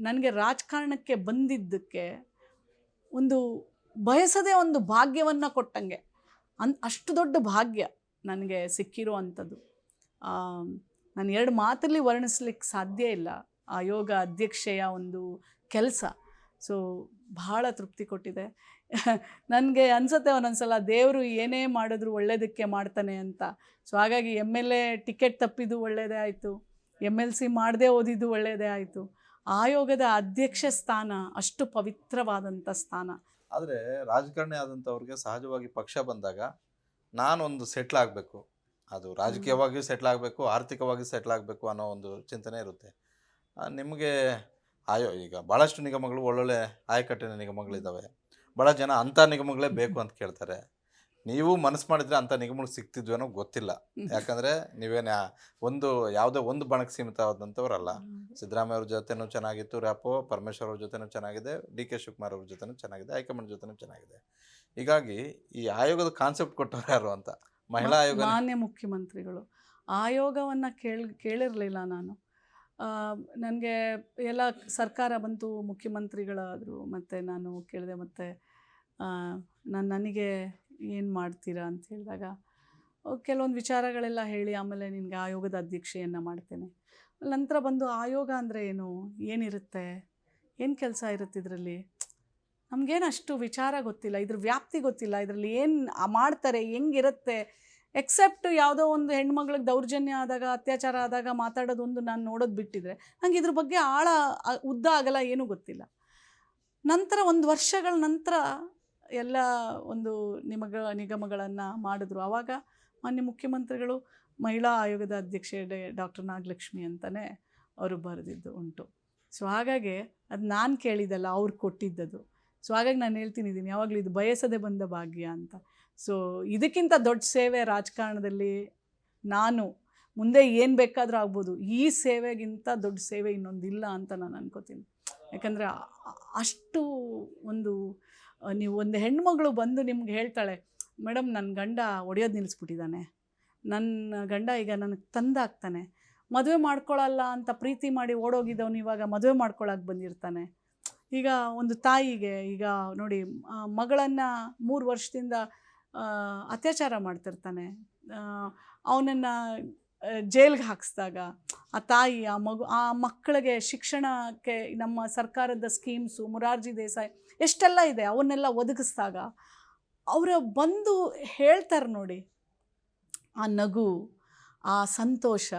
ನನಗೆ ರಾಜಕಾರಣಕ್ಕೆ ಬಂದಿದ್ದಕ್ಕೆ ಒಂದು ಬಯಸದೆ ಒಂದು ಭಾಗ್ಯವನ್ನು ಕೊಟ್ಟಂಗೆ, ಅಷ್ಟು ದೊಡ್ಡ ಭಾಗ್ಯ ನನಗೆ ಸಿಕ್ಕಿರೋ ಅಂಥದ್ದು. ನಾನು 2 ಮಾತಲ್ಲಿ ವರ್ಣಿಸ್ಲಿಕ್ಕೆ ಸಾಧ್ಯ ಇಲ್ಲ ಆಯೋಗ ಅಧ್ಯಕ್ಷೆಯ ಒಂದು ಕೆಲಸ. ಸೊ ಭಾಳ ತೃಪ್ತಿ ಕೊಟ್ಟಿದೆ. ನನಗೆ ಅನಿಸುತ್ತೆ ಒಂದೊಂದ್ಸಲ ದೇವರು ಏನೇ ಮಾಡಿದ್ರು ಒಳ್ಳೆಯದಕ್ಕೆ ಮಾಡ್ತಾನೆ ಅಂತ. ಸೊ ಹಾಗಾಗಿ MLA ಟಿಕೆಟ್ ತಪ್ಪಿದ್ದು ಒಳ್ಳೆಯದೇ ಆಯಿತು, MLC ಮಾಡದೇ ಓದಿದ್ದು ಒಳ್ಳೆಯದೇ ಆಯಿತು. ಆಯೋಗದ ಅಧ್ಯಕ್ಷ ಸ್ಥಾನ ಅಷ್ಟು ಪವಿತ್ರವಾದಂಥ ಸ್ಥಾನ. ಆದರೆ ರಾಜಕಾರಣಿ ಆದಂಥವ್ರಿಗೆ ಸಹಜವಾಗಿ ಪಕ್ಷ ಬಂದಾಗ ನಾನೊಂದು ಸೆಟ್ಲ್ ಆಗಬೇಕು, ಅದು ರಾಜಕೀಯವಾಗಿಯೂ ಸೆಟ್ಲ್ ಆಗಬೇಕು, ಆರ್ಥಿಕವಾಗಿ ಸೆಟ್ಲ್ ಆಗಬೇಕು ಅನ್ನೋ ಒಂದು ಚಿಂತನೆ ಇರುತ್ತೆ ನಿಮಗೆ. ಈಗ ಭಾಳಷ್ಟು ನಿಗಮಗಳು ಒಳ್ಳೊಳ್ಳೆ ಆಯಕಟ್ಟಿನ ನಿಗಮಗಳಿದ್ದಾವೆ, ಭಾಳ ಜನ ಅಂಥ ನಿಗಮಗಳೇ ಬೇಕು ಅಂತ ಕೇಳ್ತಾರೆ. ನೀವು ಮನಸ್ಸು ಮಾಡಿದರೆ ಅಂಥ ನಿಗಮಗಳು ಸಿಗ್ತಿದ್ವೇನೋ ಗೊತ್ತಿಲ್ಲ. ಯಾಕಂದರೆ ನೀವೇನು ಯಾವುದೇ ಒಂದು ಬಣಕ್ಕೆ ಸೀಮಿತವಾದಂಥವ್ರಲ್ಲ. ಸಿದ್ದರಾಮಯ್ಯ ಅವ್ರ ಜೊತೆನೂ ಚೆನ್ನಾಗಿತ್ತು ರ್ಯಾಪೋ, ಪರಮೇಶ್ವರ್ ಅವ್ರ ಜೊತೆನೂ ಚೆನ್ನಾಗಿದೆ, DK ಶಿವಕುಮಾರ್ ಅವ್ರ ಜೊತೆನೂ ಚೆನ್ನಾಗಿದೆ, ಹೈಕಮಾಂಡ್ ಜೊತೆನೂ ಚೆನ್ನಾಗಿದೆ. ಹೀಗಾಗಿ ಈ ಆಯೋಗದ ಕಾನ್ಸೆಪ್ಟ್ ಕೊಟ್ಟವ್ರು ಯಾರು ಅಂತ? ಮಹಿಳಾ ಆಯೋಗ. ಮಾನ್ಯ ಮುಖ್ಯಮಂತ್ರಿಗಳು ಆಯೋಗವನ್ನು ಕೇಳಿರಲಿಲ್ಲ ನಾನು. ನನಗೆ ಎಲ್ಲ ಸರ್ಕಾರ ಬಂತು, ಮುಖ್ಯಮಂತ್ರಿಗಳಾದರು, ಮತ್ತು ನಾನು ಕೇಳಿದೆ, ಮತ್ತು ನನಗೆ ಏನು ಮಾಡ್ತೀರಾ ಅಂತ ಹೇಳಿದಾಗ ಕೆಲವೊಂದು ವಿಚಾರಗಳೆಲ್ಲ ಹೇಳಿ, ಆಮೇಲೆ ನಿನಗೆ ಆಯೋಗದ ಅಧ್ಯಕ್ಷೆಯನ್ನು ಮಾಡ್ತೇನೆ. ನಂತರ ಬಂದು ಆಯೋಗ ಅಂದರೆ ಏನಿರುತ್ತೆ, ಏನು ಕೆಲಸ ಇರುತ್ತೆ ಇದರಲ್ಲಿ, ನಮಗೇನು ಅಷ್ಟು ವಿಚಾರ ಗೊತ್ತಿಲ್ಲ, ಇದ್ರ ವ್ಯಾಪ್ತಿ ಗೊತ್ತಿಲ್ಲ, ಇದರಲ್ಲಿ ಏನು ಮಾಡ್ತಾರೆ, ಹೆಂಗಿರುತ್ತೆ, ಎಕ್ಸೆಪ್ಟ್ ಯಾವುದೋ ಒಂದು ಹೆಣ್ಮಗಳಿಗೆ ದೌರ್ಜನ್ಯ ಆದಾಗ, ಅತ್ಯಾಚಾರ ಆದಾಗ ಮಾತಾಡೋದೊಂದು ನಾನು ನೋಡೋದು ಬಿಟ್ಟಿದ್ರೆ ನನಗೆ ಇದ್ರ ಬಗ್ಗೆ ಉದ್ದ ಆಗಲ್ಲ, ಏನೂ ಗೊತ್ತಿಲ್ಲ. ನಂತರ 1 ವರ್ಷಗಳ ನಂತರ ಎಲ್ಲ ಒಂದು ನಿಗಮಗಳನ್ನು ಮಾಡಿದ್ರು. ಆವಾಗ ಮಾನ್ಯ ಮುಖ್ಯಮಂತ್ರಿಗಳು ಮಹಿಳಾ ಆಯೋಗದ ಅಧ್ಯಕ್ಷೆ ಡಾಕ್ಟರ್ ನಾಗಲಕ್ಷ್ಮಿ ಅಂತಲೇ ಅವರು ಬರೆದಿದ್ದು ಉಂಟು. ಸೊ ಹಾಗಾಗಿ ಅದು ನಾನು ಕೇಳಿದ್ದಲ್ಲ, ಅವ್ರು ಕೊಟ್ಟಿದ್ದದು. ಸೊ ಹಾಗಾಗಿ ನಾನು ಹೇಳ್ತೀನಿ ಯಾವಾಗಲೂ ಇದು ಬಯಸದೆ ಬಂದ ಭಾಗ್ಯ ಅಂತ. ಸೊ ಇದಕ್ಕಿಂತ ದೊಡ್ಡ ಸೇವೆ ರಾಜಕಾರಣದಲ್ಲಿ ನಾನು ಮುಂದೆ ಏನು ಬೇಕಾದರೂ ಆಗ್ಬೋದು, ಈ ಸೇವೆಗಿಂತ ದೊಡ್ಡ ಸೇವೆ ಇನ್ನೊಂದಿಲ್ಲ ಅಂತ ನಾನು ಅನ್ಕೋತೀನಿ. ಯಾಕಂದರೆ ಅಷ್ಟು ಒಂದು ನೀವು ಒಂದು ಹೆಣ್ಮಗಳು ಬಂದು ನಿಮ್ಗೆ ಹೇಳ್ತಾಳೆ, ಮೇಡಮ್ ನನ್ನ ಗಂಡ ಹೊಡೆಯೋದು ನಿಲ್ಲಿಸ್ಬಿಟ್ಟಿದ್ದಾನೆ, ನನ್ನ ಗಂಡ ಈಗ ನನಗೆ ತಂದಾಗ್ತಾನೆ, ಮದುವೆ ಮಾಡ್ಕೊಳ್ಳಲ್ಲ ಅಂತ ಪ್ರೀತಿ ಮಾಡಿ ಓಡೋಗಿದ್ದವನು ಇವಾಗ ಮದುವೆ ಮಾಡ್ಕೊಳ್ಳೋಕೆ ಬಂದಿರ್ತಾನೆ. ಈಗ ಒಂದು ತಾಯಿಗೆ ಈಗ ನೋಡಿ, ಮಗಳನ್ನು 3 ವರ್ಷದಿಂದ ಅತ್ಯಾಚಾರ ಮಾಡ್ತಿರ್ತಾನೆ, ಅವನನ್ನು ಜೈಲ್ಗೆ ಹಾಕಿಸಿದಾಗ ಆ ತಾಯಿ ಆ ಮಗು ಆ ಮಕ್ಕಳಿಗೆ ಶಿಕ್ಷಣಕ್ಕೆ ನಮ್ಮ ಸರ್ಕಾರದ ಸ್ಕೀಮ್ಸು, ಮೊರಾರ್ಜಿ ದೇಸಾಯಿ ಎಷ್ಟೆಲ್ಲ ಇದೆ, ಅವನ್ನೆಲ್ಲ ಒದಗಿಸಿದಾಗ ಅವರ ಬಂದು ಹೇಳ್ತಾರೆ ನೋಡಿ, ಆ ನಗು, ಆ ಸಂತೋಷ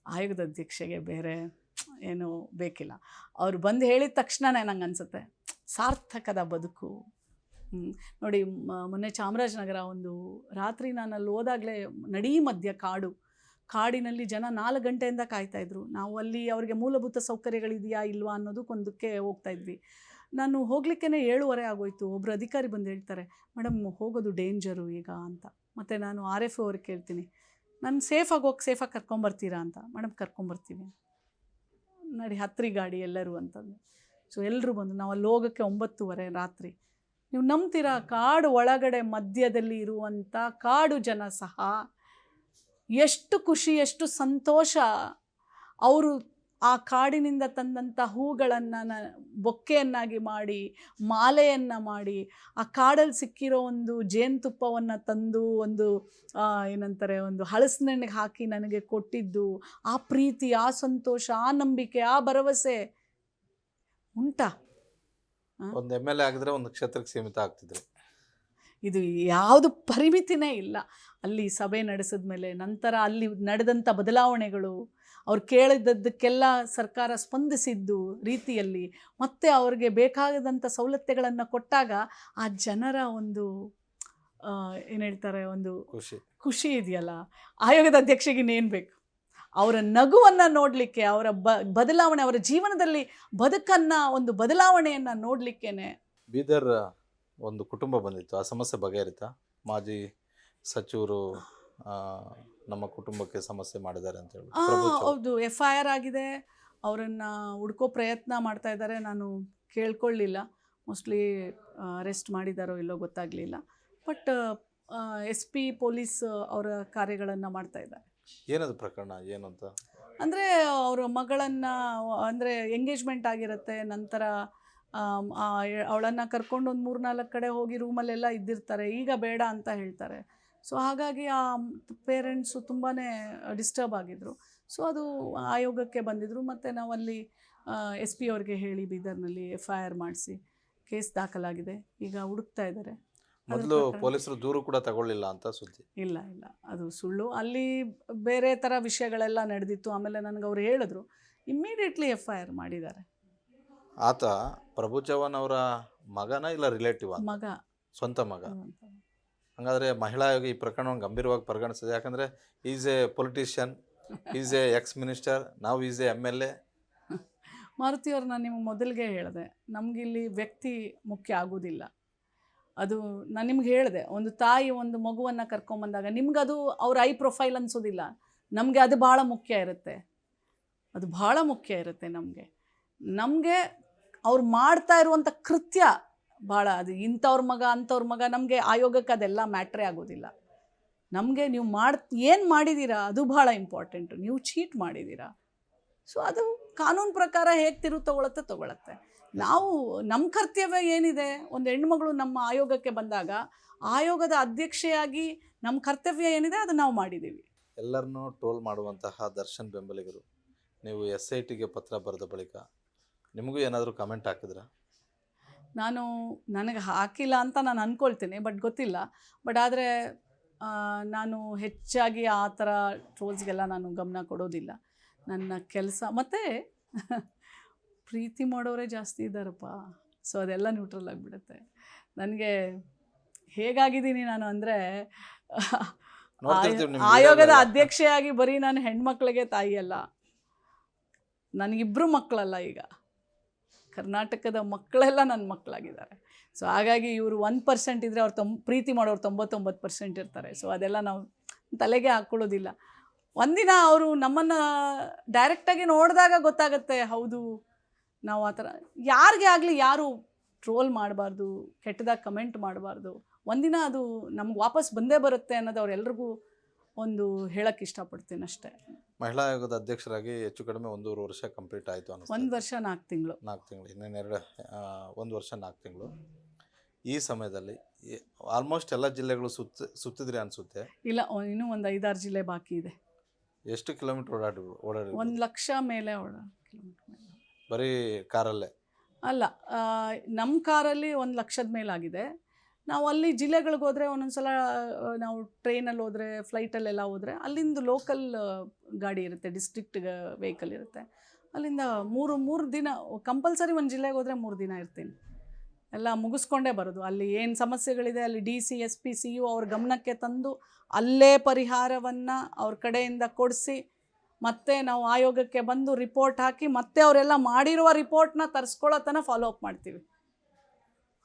ಆಯೋಗದ ಅಧ್ಯಕ್ಷೆಗೆ ಬೇರೆ ಏನೂ ಬೇಕಿಲ್ಲ. ಅವ್ರು ಬಂದು ಹೇಳಿದ ತಕ್ಷಣವೇ ನಂಗೆ ಅನಿಸುತ್ತೆ ಸಾರ್ಥಕದ ಬದುಕು. ನೋಡಿ, ಮೊನ್ನೆ ಚಾಮರಾಜನಗರ ಒಂದು ರಾತ್ರಿ ನಾನು ಅಲ್ಲಿ ಹೋದಾಗಲೇ ನಡೀ ಮಧ್ಯ ಕಾಡಿನಲ್ಲಿ ಜನ 4 ಗಂಟೆಯಿಂದ ಕಾಯ್ತಾಯಿದ್ರು. ನಾವು ಅಲ್ಲಿ ಅವ್ರಿಗೆ ಮೂಲಭೂತ ಸೌಕರ್ಯಗಳಿದೆಯಾ ಇಲ್ವಾ ಅನ್ನೋದಕ್ಕೊಂದಕ್ಕೆ ಹೋಗ್ತಾಯಿದ್ವಿ. ನಾನು ಹೋಗ್ಲಿಕ್ಕೇ 7:15 ಆಗೋಯ್ತು. ಒಬ್ಬರು ಅಧಿಕಾರಿ ಬಂದು ಹೇಳ್ತಾರೆ, ಮೇಡಮ್ ಹೋಗೋದು ಡೇಂಜರು ಈಗ ಅಂತ. ಮತ್ತು ನಾನು RFO ಅವ್ರಿಗೆ ಕೇಳ್ತೀನಿ, ನಾನು ಸೇಫಾಗಿ ಕರ್ಕೊಂಬರ್ತೀರಾ ಅಂತ. ಮೇಡಮ್ ಕರ್ಕೊಂಬರ್ತೀವಿ, ನಡಿ ಹತ್ರಿ ಗಾಡಿ ಎಲ್ಲರೂ ಅಂತಂದು. ಸೊ ಎಲ್ಲರೂ ಬಂದು ನಾವು ಅಲ್ಲಿ ಹೋಗೋಕ್ಕೆ 9:30 ರಾತ್ರಿ. ನೀವು ನಂಬ್ತೀರಾ, ಕಾಡು ಒಳಗಡೆ ಮಧ್ಯದಲ್ಲಿ ಇರುವಂಥ ಕಾಡು ಜನ ಸಹ ಎಷ್ಟು ಖುಷಿ, ಎಷ್ಟು ಸಂತೋಷ. ಅವರು ಆ ಕಾಡಿನಿಂದ ತಂದಂಥ ಹೂಗಳನ್ನು ಬೊಕ್ಕೆಯನ್ನಾಗಿ ಮಾಡಿ, ಮಾಲೆಯನ್ನು ಮಾಡಿ, ಆ ಕಾಡಲ್ಲಿ ಸಿಕ್ಕಿರೋ ಒಂದು ಜೇನುತುಪ್ಪವನ್ನು ತಂದು ಒಂದು ಏನಂತಾರೆ, ಒಂದು ಹಲಸಿನಣ್ಣಗೆ ಹಾಕಿ ನನಗೆ ಕೊಟ್ಟಿದ್ದು, ಆ ಪ್ರೀತಿ, ಆ ಸಂತೋಷ, ಆ ನಂಬಿಕೆ, ಆ ಭರವಸೆ ಉಂಟಾ? ಒಂದು MLA ಆಗಿದ್ರೆ ಒಂದು ಕ್ಷೇತ್ರಕ್ಕೆ ಸೀಮಿತ ಆಗ್ತಿದ್ರು. ಇದು ಯಾವುದು ಪರಿಮಿತಿನೇ ಇಲ್ಲ. ಅಲ್ಲಿ ಸಭೆ ನಡೆಸಿದ ಮೇಲೆ ನಂತರ ಅಲ್ಲಿ ನಡೆದಂಥ ಬದಲಾವಣೆಗಳು, ಅವ್ರು ಕೇಳಿದ್ದಕ್ಕೆಲ್ಲ ಸರ್ಕಾರ ಸ್ಪಂದಿಸಿದ್ದು ರೀತಿಯಲ್ಲಿ, ಮತ್ತು ಅವ್ರಿಗೆ ಬೇಕಾದಂಥ ಸವಲತ್ತುಗಳನ್ನು ಕೊಟ್ಟಾಗ ಆ ಜನರ ಒಂದು ಏನು ಹೇಳ್ತಾರೆ, ಒಂದು ಖುಷಿ ಇದೆಯಲ್ಲ, ಆಯೋಗದ ಅಧ್ಯಕ್ಷರಿಗೆ ಇನ್ನೇನು ಬೇಕು? ಅವರ ನಗುವನ್ನು ನೋಡಲಿಕ್ಕೆ, ಅವರ ಬದಲಾವಣೆ, ಅವರ ಜೀವನದಲ್ಲಿ ಬದುಕನ್ನು ಒಂದು ಬದಲಾವಣೆಯನ್ನು ನೋಡಲಿಕ್ಕೇನೆ. ಬೀದರ್ ಒಂದು ಕುಟುಂಬ ಬಂದಿತ್ತು, ಆ ಸಮಸ್ಯೆ ಬಗೆಹರಿತಾ? ಮಾಜಿ ಸಚಿವರು ನಮ್ಮ ಕುಟುಂಬಕ್ಕೆ ಸಮಸ್ಯೆ ಮಾಡಿದ್ದಾರೆ ಅಂತ ಹೇಳಿ. ಹೌದು, FIR ಆಗಿದೆ, ಅವರನ್ನು ಹುಡ್ಕೋ ಪ್ರಯತ್ನ ಮಾಡ್ತಾ ಇದ್ದಾರೆ. ನಾನು ಕೇಳ್ಕೊಳ್ಳಿಲ್ಲ, ಮೋಸ್ಟ್ಲಿ ಅರೆಸ್ಟ್ ಮಾಡಿದಾರೋ ಇಲ್ಲೋ ಗೊತ್ತಾಗಲಿಲ್ಲ. ಬಟ್ SP ಪೊಲೀಸ್ ಅವರ ಕಾರ್ಯಗಳನ್ನು ಮಾಡ್ತಾ ಇದ್ದಾರೆ. ಏನದು ಪ್ರಕರಣ ಏನು ಅಂತ? ಅಂದರೆ ಅವರ ಮಗಳನ್ನು, ಅಂದರೆ ಎಂಗೇಜ್ಮೆಂಟ್ ಆಗಿರುತ್ತೆ, ನಂತರ ಅವಳನ್ನು ಕರ್ಕೊಂಡು ಒಂದು 3-4 ಕಡೆ ಹೋಗಿ ರೂಮಲ್ಲೆಲ್ಲ ಇದ್ದಿರ್ತಾರೆ, ಈಗ ಬೇಡ ಅಂತ ಹೇಳ್ತಾರೆ. ಸೊ ಹಾಗಾಗಿ ಆ ಪೇರೆಂಟ್ಸು ತುಂಬಾ ಡಿಸ್ಟರ್ಬ್ ಆಗಿದ್ದರು. ಸೊ ಅದು ಆಯೋಗಕ್ಕೆ ಬಂದಿದ್ದರು, ಮತ್ತು ನಾವಲ್ಲಿ SP ಅವ್ರಿಗೆ ಹೇಳಿ ಬೀದರ್ನಲ್ಲಿ FIR ಮಾಡಿಸಿ ಕೇಸ್ ದಾಖಲಾಗಿದೆ, ಈಗ ಹುಡುಕ್ತಾ ಇದ್ದಾರೆ. ಮೊದಲು ಪೊಲೀಸರು ದೂರು ಕೂಡ ತಗೊಳ್ಳಿಲ್ಲ ಅಂತ ಸುದ್ದಿ. ಇಲ್ಲ, ಅದು ಸುಳ್ಳು. ಅಲ್ಲಿ ಬೇರೆ ಥರ ವಿಷಯಗಳೆಲ್ಲ ನಡೆದಿತ್ತು. ಆಮೇಲೆ ನನಗೆ ಅವ್ರು ಹೇಳಿದ್ರು, ಇಮ್ಮಿಡಿಯೇಟ್ಲಿ FIR ಮಾಡಿದ್ದಾರೆ. ಆತ ಪ್ರಭು ಚವ್ಹಾಣ್ ಅವರ ಮಗನ ಇಲ್ಲ ರಿಲೇಟಿವ್? ಮಗ, ಸ್ವಂತ ಮಗ. ಹಾಗಾದರೆ ಮಹಿಳಾ ಆಯೋಗ ಈ ಪ್ರಕರಣವನ್ನು ಗಂಭೀರವಾಗಿ ಪರಿಗಣಿಸಿದೆ. ಯಾಕಂದರೆ is A politician, is A X minister, ನಾವು ಈಸ್ ಎ MLA. ಮಾರುತಿಯವ್ರು, ನಾನು ನಿಮಗೆ ಮೊದಲಿಗೆ ಹೇಳಿದೆ, ನಮಗಿಲ್ಲಿ ವ್ಯಕ್ತಿ ಮುಖ್ಯ ಆಗೋದಿಲ್ಲ. ಅದು ನಾನು ನಿಮ್ಗೆ ಹೇಳಿದೆ, ಒಂದು ತಾಯಿ ಒಂದು ಮಗುವನ್ನು ಕರ್ಕೊಂಬಂದಾಗ ನಿಮ್ಗದು ಅವ್ರ ಐ ಪ್ರೊಫೈಲ್ ಅನಿಸೋದಿಲ್ಲ, ನಮಗೆ ಅದು ಭಾಳ ಮುಖ್ಯ ಇರುತ್ತೆ. ಅದು ಭಾಳ ಮುಖ್ಯ ಇರುತ್ತೆ ನಮಗೆ ಅವ್ರು ಮಾಡ್ತಾ ಇರುವಂಥ ಕೃತ್ಯ ಭಾಳ, ಅದು ಇಂಥವ್ರ ಮಗ ಅಂಥವ್ರ ಮಗ, ನಮಗೆ ಆಯೋಗಕ್ಕೆ ಅದೆಲ್ಲ ಮ್ಯಾಟ್ರೇ ಆಗೋದಿಲ್ಲ. ನಮಗೆ ನೀವು ಏನು ಮಾಡಿದ್ದೀರಾ ಅದು ಭಾಳ ಇಂಪಾರ್ಟೆಂಟು. ನೀವು ಚೀಟ್ ಮಾಡಿದ್ದೀರಾ, ಸೊ ಅದು ಕಾನೂನು ಪ್ರಕಾರ ಹೇಗೆ ತಗೊಳತ್ತೆ. ನಾವು ನಮ್ಮ ಕರ್ತವ್ಯ ಏನಿದೆ, ಒಂದು ಹೆಣ್ಮಗಳು ನಮ್ಮ ಆಯೋಗಕ್ಕೆ ಬಂದಾಗ ಆಯೋಗದ ಅಧ್ಯಕ್ಷೆಯಾಗಿ ನಮ್ಮ ಕರ್ತವ್ಯ ಏನಿದೆ ಅದು ನಾವು ಮಾಡಿದ್ದೀವಿ. ಎಲ್ಲರನ್ನೂ ಟ್ರೋಲ್ ಮಾಡುವಂತಹ ದರ್ಶನ್ ಬೆಂಬಲಿಗರು, ನೀವು SITಗೆ ಪತ್ರ ಬರೆದ ಬಳಿಕ ನಿಮಗೂ ಏನಾದರೂ ಕಮೆಂಟ್ ಹಾಕಿದ್ರಾ? ನನಗೆ ಹಾಕಿಲ್ಲ ಅಂತ ನಾನು ಅಂದ್ಕೊಳ್ತೀನಿ, ಬಟ್ ಗೊತ್ತಿಲ್ಲ. ಬಟ್ ಆದರೆ ನಾನು ಹೆಚ್ಚಾಗಿ ಆ ಥರ ಟ್ರೋಲ್ಸ್ಗೆಲ್ಲ ನಾನು ಗಮನ ಕೊಡೋದಿಲ್ಲ. ನನ್ನ ಕೆಲಸ ಮತ್ತು ಪ್ರೀತಿ ಮಾಡೋರೇ ಜಾಸ್ತಿ ಇದ್ದಾರಪ್ಪ, ಸೊ ಅದೆಲ್ಲ ನ್ಯೂಟ್ರಲ್ ಆಗಿಬಿಡುತ್ತೆ. ನನಗೆ ಹೇಗಾಗಿದ್ದೀನಿ ನಾನು ಅಂದರೆ, ಆಯೋಗದ ಅಧ್ಯಕ್ಷೆಯಾಗಿ ಬರೀ ನಾನು ಹೆಣ್ಮಕ್ಳಿಗೆ ತಾಯಿಯಲ್ಲ, ನನಗಿಬ್ಬರು ಮಕ್ಕಳಲ್ಲ, ಈಗ ಕರ್ನಾಟಕದ ಮಕ್ಕಳೆಲ್ಲ ನನ್ನ ಮಕ್ಕಳಾಗಿದ್ದಾರೆ. ಸೊ ಹಾಗಾಗಿ ಇವರು 1% ಇದ್ದರೆ ಅವ್ರು ಪ್ರೀತಿ ಮಾಡೋರು 99% ಇರ್ತಾರೆ. ಸೊ ಅದೆಲ್ಲ ನಾವು ತಲೆಗೆ ಹಾಕ್ಕೊಳ್ಳೋದಿಲ್ಲ. ಒಂದಿನ ಅವರು ನಮ್ಮನ್ನು ಡೈರೆಕ್ಟಾಗಿ ನೋಡಿದಾಗ ಗೊತ್ತಾಗುತ್ತೆ, ಹೌದು ನಾವು ಆ ಥರ ಯಾರಿಗೆ ಆಗಲಿ ಯಾರು ಟ್ರೋಲ್ ಮಾಡಬಾರ್ದು, ಕೆಟ್ಟದಾಗಿ ಕಮೆಂಟ್ ಮಾಡಬಾರ್ದು. ಒಂದಿನ ಅದು ನಮ್ಗೆ ವಾಪಸ್ ಬಂದೇ ಬರುತ್ತೆ ಅನ್ನೋದು ಅವರೆಲ್ರಿಗೂ ಒಂದು ಹೇಳಕ್ಕೆ ಇಷ್ಟಪಡ್ತೀನಿ ಅಷ್ಟೇ. ಮಹಿಳಾ ಆಯೋಗದ ಅಧ್ಯಕ್ಷರಾಗಿ ಹೆಚ್ಚು ಕಡಿಮೆ 1.5 ವರ್ಷ ಕಂಪ್ಲೀಟ್ ಆಯಿತು ಅನಿಸ್ತದೆ. 1 ವರ್ಷ 4 ತಿಂಗಳು. 4 ತಿಂಗಳು, ಇನ್ನೇನು 1 ವರ್ಷ 4 ತಿಂಗಳು. ಈ ಸಮಯದಲ್ಲಿ ಆಲ್ಮೋಸ್ಟ್ ಎಲ್ಲ ಜಿಲ್ಲೆಗಳು ಸುತ್ತಿದ್ರಿ ಅನಿಸುತ್ತೆ. ಇಲ್ಲ, ಇನ್ನೂ ಒಂದು 5-6 ಜಿಲ್ಲೆ ಬಾಕಿ ಇದೆ. ಎಷ್ಟು ಕಿಲೋಮೀಟರ್ ಓಡಾಡಿ 1 ಲಕ್ಷ ಮೇಲೆ ಕಿಲೋಮೀಟರ್ ಮೇಲೆ. ಬರೀ ಕಾರಲ್ಲೇ ಅಲ್ಲ, ನಮ್ಮ ಕಾರಲ್ಲಿ 1 ಲಕ್ಷದ ಮೇಲಾಗಿದೆ. ನಾವು ಅಲ್ಲಿ ಜಿಲ್ಲೆಗಳಿಗೆ ಹೋದರೆ ಒಂದೊಂದು ಸಲ ನಾವು ಟ್ರೈನಲ್ಲಿ ಹೋದರೆ, ಫ್ಲೈಟಲ್ಲೆಲ್ಲ ಹೋದರೆ ಅಲ್ಲಿಂದ ಲೋಕಲ್ ಗಾಡಿ ಇರುತ್ತೆ, ಡಿಸ್ಟ್ರಿಕ್ಟ್ ವೆಹಿಕಲ್ ಇರುತ್ತೆ. ಅಲ್ಲಿಂದ 3 ದಿನ ಕಂಪಲ್ಸರಿ ಒಂದು ಜಿಲ್ಲೆಗೆ ಹೋದರೆ 3 ದಿನ ಇರ್ತೀನಿ. ಎಲ್ಲ ಮುಗಿಸ್ಕೊಂಡೇ ಬರೋದು. ಅಲ್ಲಿ ಏನು ಸಮಸ್ಯೆಗಳಿದೆ ಅಲ್ಲಿ DC, SP, CU ಅವ್ರ ಗಮನಕ್ಕೆ ತಂದು ಅಲ್ಲೇ ಪರಿಹಾರವನ್ನು ಅವ್ರ ಕಡೆಯಿಂದ ಕೊಡಿಸಿ, ಮತ್ತೆ ನಾವು ಆಯೋಗಕ್ಕೆ ಬಂದು ರಿಪೋರ್ಟ್ ಹಾಕಿ ಮತ್ತೆ ಅವರೆಲ್ಲ ಮಾಡಿರುವ ರಿಪೋರ್ಟ್ನ ತರಿಸ್ಕೊಳ್ಳೋ ತನಕ ಫಾಲೋ ಅಪ್ ಮಾಡ್ತೀವಿ.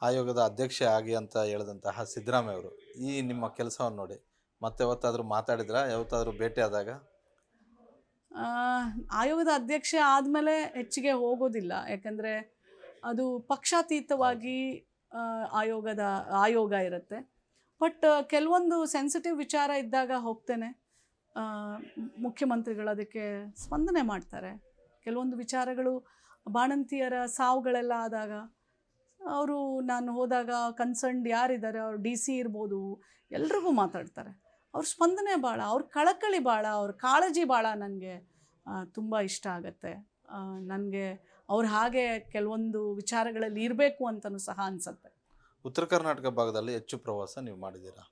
ಆಯೋಗದ ಅಧ್ಯಕ್ಷೆ ಆಗಿ ಅಂತ ಹೇಳಿದಂತಹ ಸಿದ್ದರಾಮಯ್ಯ ಅವರು ಈ ನಿಮ್ಮ ಕೆಲಸವನ್ನು ನೋಡಿ ಮತ್ತೆ ಯಾವತ್ತಾದರೂ ಮಾತಾಡಿದ್ರಾ? ಯಾವತ್ತಾದರೂ ಭೇಟಿ ಆದಾಗ? ಆಯೋಗದ ಅಧ್ಯಕ್ಷೆ ಆದಮೇಲೆ ಹೆಚ್ಚಿಗೆ ಹೋಗೋದಿಲ್ಲ, ಯಾಕಂದರೆ ಅದು ಪಕ್ಷಾತೀತವಾಗಿ ಆಯೋಗ ಇರುತ್ತೆ. ಬಟ್ ಕೆಲವೊಂದು ಸೆನ್ಸಿಟಿವ್ ವಿಚಾರ ಇದ್ದಾಗ ಹೋಗ್ತೇನೆ. ಮುಖ್ಯಮಂತ್ರಿಗಳು ಅದಕ್ಕೆ ಸ್ಪಂದನೆ ಮಾಡ್ತಾರೆ. ಕೆಲವೊಂದು ವಿಚಾರಗಳು, ಬಾಣಂತಿಯರ ಸಾವುಗಳೆಲ್ಲ ಆದಾಗ ಅವರು, ನಾನು ಹೋದಾಗ ಕನ್ಸರ್ನ್ಡ್ ಯಾರಿದ್ದಾರೆ ಅವ್ರು DC ಇರ್ಬೋದು, ಎಲ್ರಿಗೂ ಮಾತಾಡ್ತಾರೆ. ಅವ್ರ ಸ್ಪಂದನೆ ಭಾಳ, ಅವ್ರ ಕಳಕಳಿ ಭಾಳ, ಅವ್ರ ಕಾಳಜಿ ಭಾಳ ನನಗೆ ತುಂಬ ಇಷ್ಟ ಆಗುತ್ತೆ. ನನಗೆ ಅವ್ರು ಹಾಗೆ ಕೆಲವೊಂದು ವಿಚಾರಗಳಲ್ಲಿ ಇರಬೇಕು ಅಂತಲೂ ಸಹ ಅನಿಸುತ್ತೆ. ಉತ್ತರ ಕರ್ನಾಟಕ ಭಾಗದಲ್ಲಿ ಹೆಚ್ಚು ಪ್ರವಾಸ ನೀವು ಮಾಡಿದ್ದೀರಾ.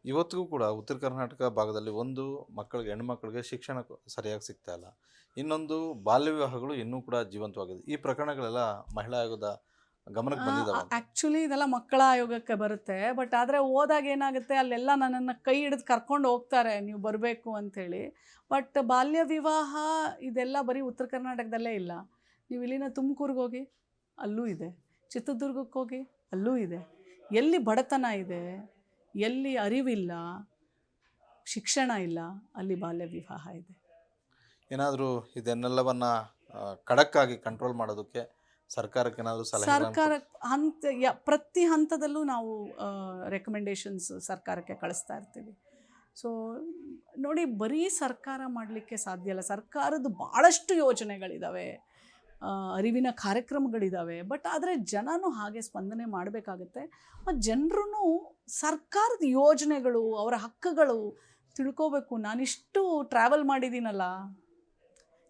ಇವತ್ತಿಗೂ ಕೂಡ ಉತ್ತರ ಕರ್ನಾಟಕ ಭಾಗದಲ್ಲಿ ಒಂದು ಮಕ್ಕಳಿಗೆ, ಹೆಣ್ಮಕ್ಳಿಗೆ ಶಿಕ್ಷಣ ಸರಿಯಾಗಿ ಸಿಗ್ತಾ ಇಲ್ಲ. ಇನ್ನೊಂದು ಬಾಲ್ಯ ವಿವಾಹಗಳು ಇನ್ನೂ ಕೂಡ ಜೀವಂತವಾಗಿದೆ. ಈ ಪ್ರಕರಣಗಳೆಲ್ಲ ಮಹಿಳಾ ಆಯೋಗದ ಗಮನಕ್ಕೆ ಬಂದಿದ್ದಾವೆ. ಆ್ಯಕ್ಚುಲಿ ಇದೆಲ್ಲ ಮಕ್ಕಳ ಆಯೋಗಕ್ಕೆ ಬರುತ್ತೆ. ಬಟ್ ಆದರೆ ಹೋದಾಗ ಏನಾಗುತ್ತೆ, ಅಲ್ಲೆಲ್ಲ ನನ್ನನ್ನು ಕೈ ಹಿಡಿದು ಕರ್ಕೊಂಡು ಹೋಗ್ತಾರೆ, ನೀವು ಬರಬೇಕು ಅಂಥೇಳಿ. ಬಟ್ ಬಾಲ್ಯ ವಿವಾಹ ಇದೆಲ್ಲ ಬರೀ ಉತ್ತರ ಕರ್ನಾಟಕದಲ್ಲೇ ಇಲ್ಲ. ನೀವು ಇಲ್ಲಿನ ತುಮಕೂರಿಗೆ ಹೋಗಿ ಅಲ್ಲೂ ಇದೆ, ಚಿತ್ರದುರ್ಗಕ್ಕೆ ಹೋಗಿ ಅಲ್ಲೂ ಇದೆ. ಎಲ್ಲಿ ಬಡತನ ಇದೆ, ಎಲ್ಲಿ ಅರಿವಿಲ್ಲ, ಶಿಕ್ಷಣ ಇಲ್ಲ, ಅಲ್ಲಿ ಬಾಲ್ಯ ವಿವಾಹ ಇದೆ. ಏನಾದರೂ ಇದನ್ನೆಲ್ಲವನ್ನು ಖಡಕ್ಕಾಗಿ ಕಂಟ್ರೋಲ್ ಮಾಡೋದಕ್ಕೆ ಸರ್ಕಾರಕ್ಕೆ ಏನಾದರೂ ಸರ್ಕಾರ ಪ್ರತಿ ಹಂತದಲ್ಲೂ ನಾವು ರೆಕಮೆಂಡೇಶನ್ಸ್ ಸರ್ಕಾರಕ್ಕೆ ಕಳಿಸ್ತಾ ಇರ್ತೀವಿ. ಸೊ ನೋಡಿ, ಬರೀ ಸರ್ಕಾರ ಮಾಡಲಿಕ್ಕೆ ಸಾಧ್ಯ ಇಲ್ಲ. ಸರ್ಕಾರದ ಭಾಳಷ್ಟು ಯೋಜನೆಗಳಿದ್ದಾವೆ, ಅರಿವಿನ ಕಾರ್ಯಕ್ರಮಗಳಿದ್ದಾವೆ. ಬಟ್ ಆದರೆ ಜನನೂ ಹಾಗೆ ಸ್ಪಂದನೆ ಮಾಡಬೇಕಾಗತ್ತೆ. ಮತ್ತು ಜನರೂ ಸರ್ಕಾರದ ಯೋಜನೆಗಳು, ಅವರ ಹಕ್ಕುಗಳು ತಿಳ್ಕೋಬೇಕು. ನಾನಿಷ್ಟು ಟ್ರಾವೆಲ್ ಮಾಡಿದ್ದೀನಲ್ಲ,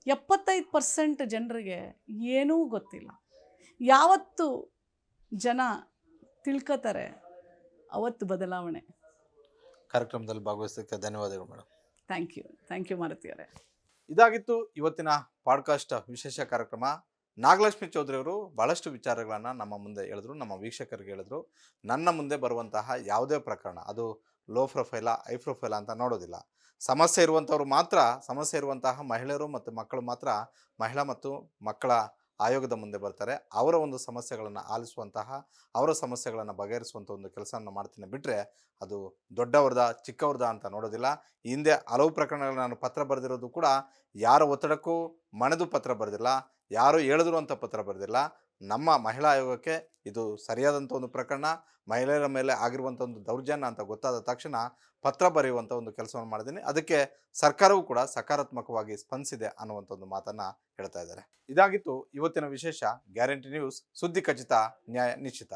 75% ಜನರಿಗೆ ಏನೂ ಗೊತ್ತಿಲ್ಲ. ಯಾವತ್ತು ಜನ ತಿಳ್ಕೊತಾರೆ ಅವತ್ತು ಬದಲಾವಣೆ. ಕಾರ್ಯಕ್ರಮದಲ್ಲಿ ಭಾಗವಹಿಸೋಕ್ಕೆ ಧನ್ಯವಾದಗಳು ಮೇಡಮ್. ಥ್ಯಾಂಕ್ ಯು ಮಾರುತಿ ಅವರೇ. ಇದಾಗಿತ್ತು ಇವತ್ತಿನ ಪಾಡ್ಕಾಸ್ಟ್ ವಿಶೇಷ ಕಾರ್ಯಕ್ರಮ. ನಾಗಲಕ್ಷ್ಮಿ ಚೌಧರಿ ಅವರು ಭಾಳಷ್ಟು ವಿಚಾರಗಳನ್ನು ನಮ್ಮ ಮುಂದೆ ಹೇಳಿದ್ರು, ನಮ್ಮ ವೀಕ್ಷಕರಿಗೆ ಹೇಳಿದ್ರು. ನನ್ನ ಮುಂದೆ ಬರುವಂತಹ ಯಾವುದೇ ಪ್ರಕರಣ ಅದು ಲೋ ಪ್ರೊಫೈಲಾ ಹೈ ಪ್ರೊಫೈಲಾ ಅಂತ ನೋಡೋದಿಲ್ಲ. ಸಮಸ್ಯೆ ಇರುವಂಥವ್ರು ಮಾತ್ರ, ಸಮಸ್ಯೆ ಇರುವಂತಹ ಮಹಿಳೆಯರು ಮತ್ತು ಮಕ್ಕಳು ಮಾತ್ರ ಮಹಿಳಾ ಮತ್ತು ಮಕ್ಕಳ ಆಯೋಗದ ಮುಂದೆ ಬರ್ತಾರೆ. ಅವರ ಒಂದು ಸಮಸ್ಯೆಗಳನ್ನು ಆಲಿಸುವಂತಹ, ಅವರ ಸಮಸ್ಯೆಗಳನ್ನು ಬಗೆಹರಿಸುವಂಥ ಒಂದು ಕೆಲಸವನ್ನು ಮಾಡ್ತೀನಿ. ಬಿಟ್ಟರೆ ಅದು ದೊಡ್ಡವ್ರದ ಚಿಕ್ಕವ್ರದ ಅಂತ ನೋಡೋದಿಲ್ಲ. ಈ ಹಿಂದೆ ಹಲವು ಪ್ರಕರಣಗಳು ನಾನು ಪತ್ರ ಬರೆದಿರೋದು ಕೂಡ ಯಾರ ಒತ್ತಡಕ್ಕೂ ಮಣೆದು ಪತ್ರ ಬರೆದಿಲ್ಲ, ಯಾರು ಹೇಳಿದ್ರು ಅಂತ ಪತ್ರ ಬರೆದಿಲ್ಲ. ನಮ್ಮ ಮಹಿಳಾ ಆಯೋಗಕ್ಕೆ ಇದು ಸರಿಯಾದಂಥ ಒಂದು ಪ್ರಕರಣ, ಮಹಿಳೆಯರ ಮೇಲೆ ಆಗಿರುವಂಥ ಒಂದು ದೌರ್ಜನ್ಯ ಅಂತ ಗೊತ್ತಾದ ತಕ್ಷಣ ಪತ್ರ ಬರೆಯುವಂಥ ಒಂದು ಕೆಲಸವನ್ನು ಮಾಡಿದ್ದೀನಿ. ಅದಕ್ಕೆ ಸರ್ಕಾರವೂ ಕೂಡ ಸಕಾರಾತ್ಮಕವಾಗಿ ಸ್ಪಂದಿಸಿದೆ ಅನ್ನುವಂಥ ಒಂದು ಮಾತನ್ನು ಹೇಳ್ತಾ ಇದ್ದಾರೆ. ಇದಾಗಿತ್ತು ಇವತ್ತಿನ ವಿಶೇಷ ಗ್ಯಾರಂಟಿ ನ್ಯೂಸ್. ಸುದ್ದಿ ಖಚಿತ, ನ್ಯಾಯ ನಿಶ್ಚಿತ.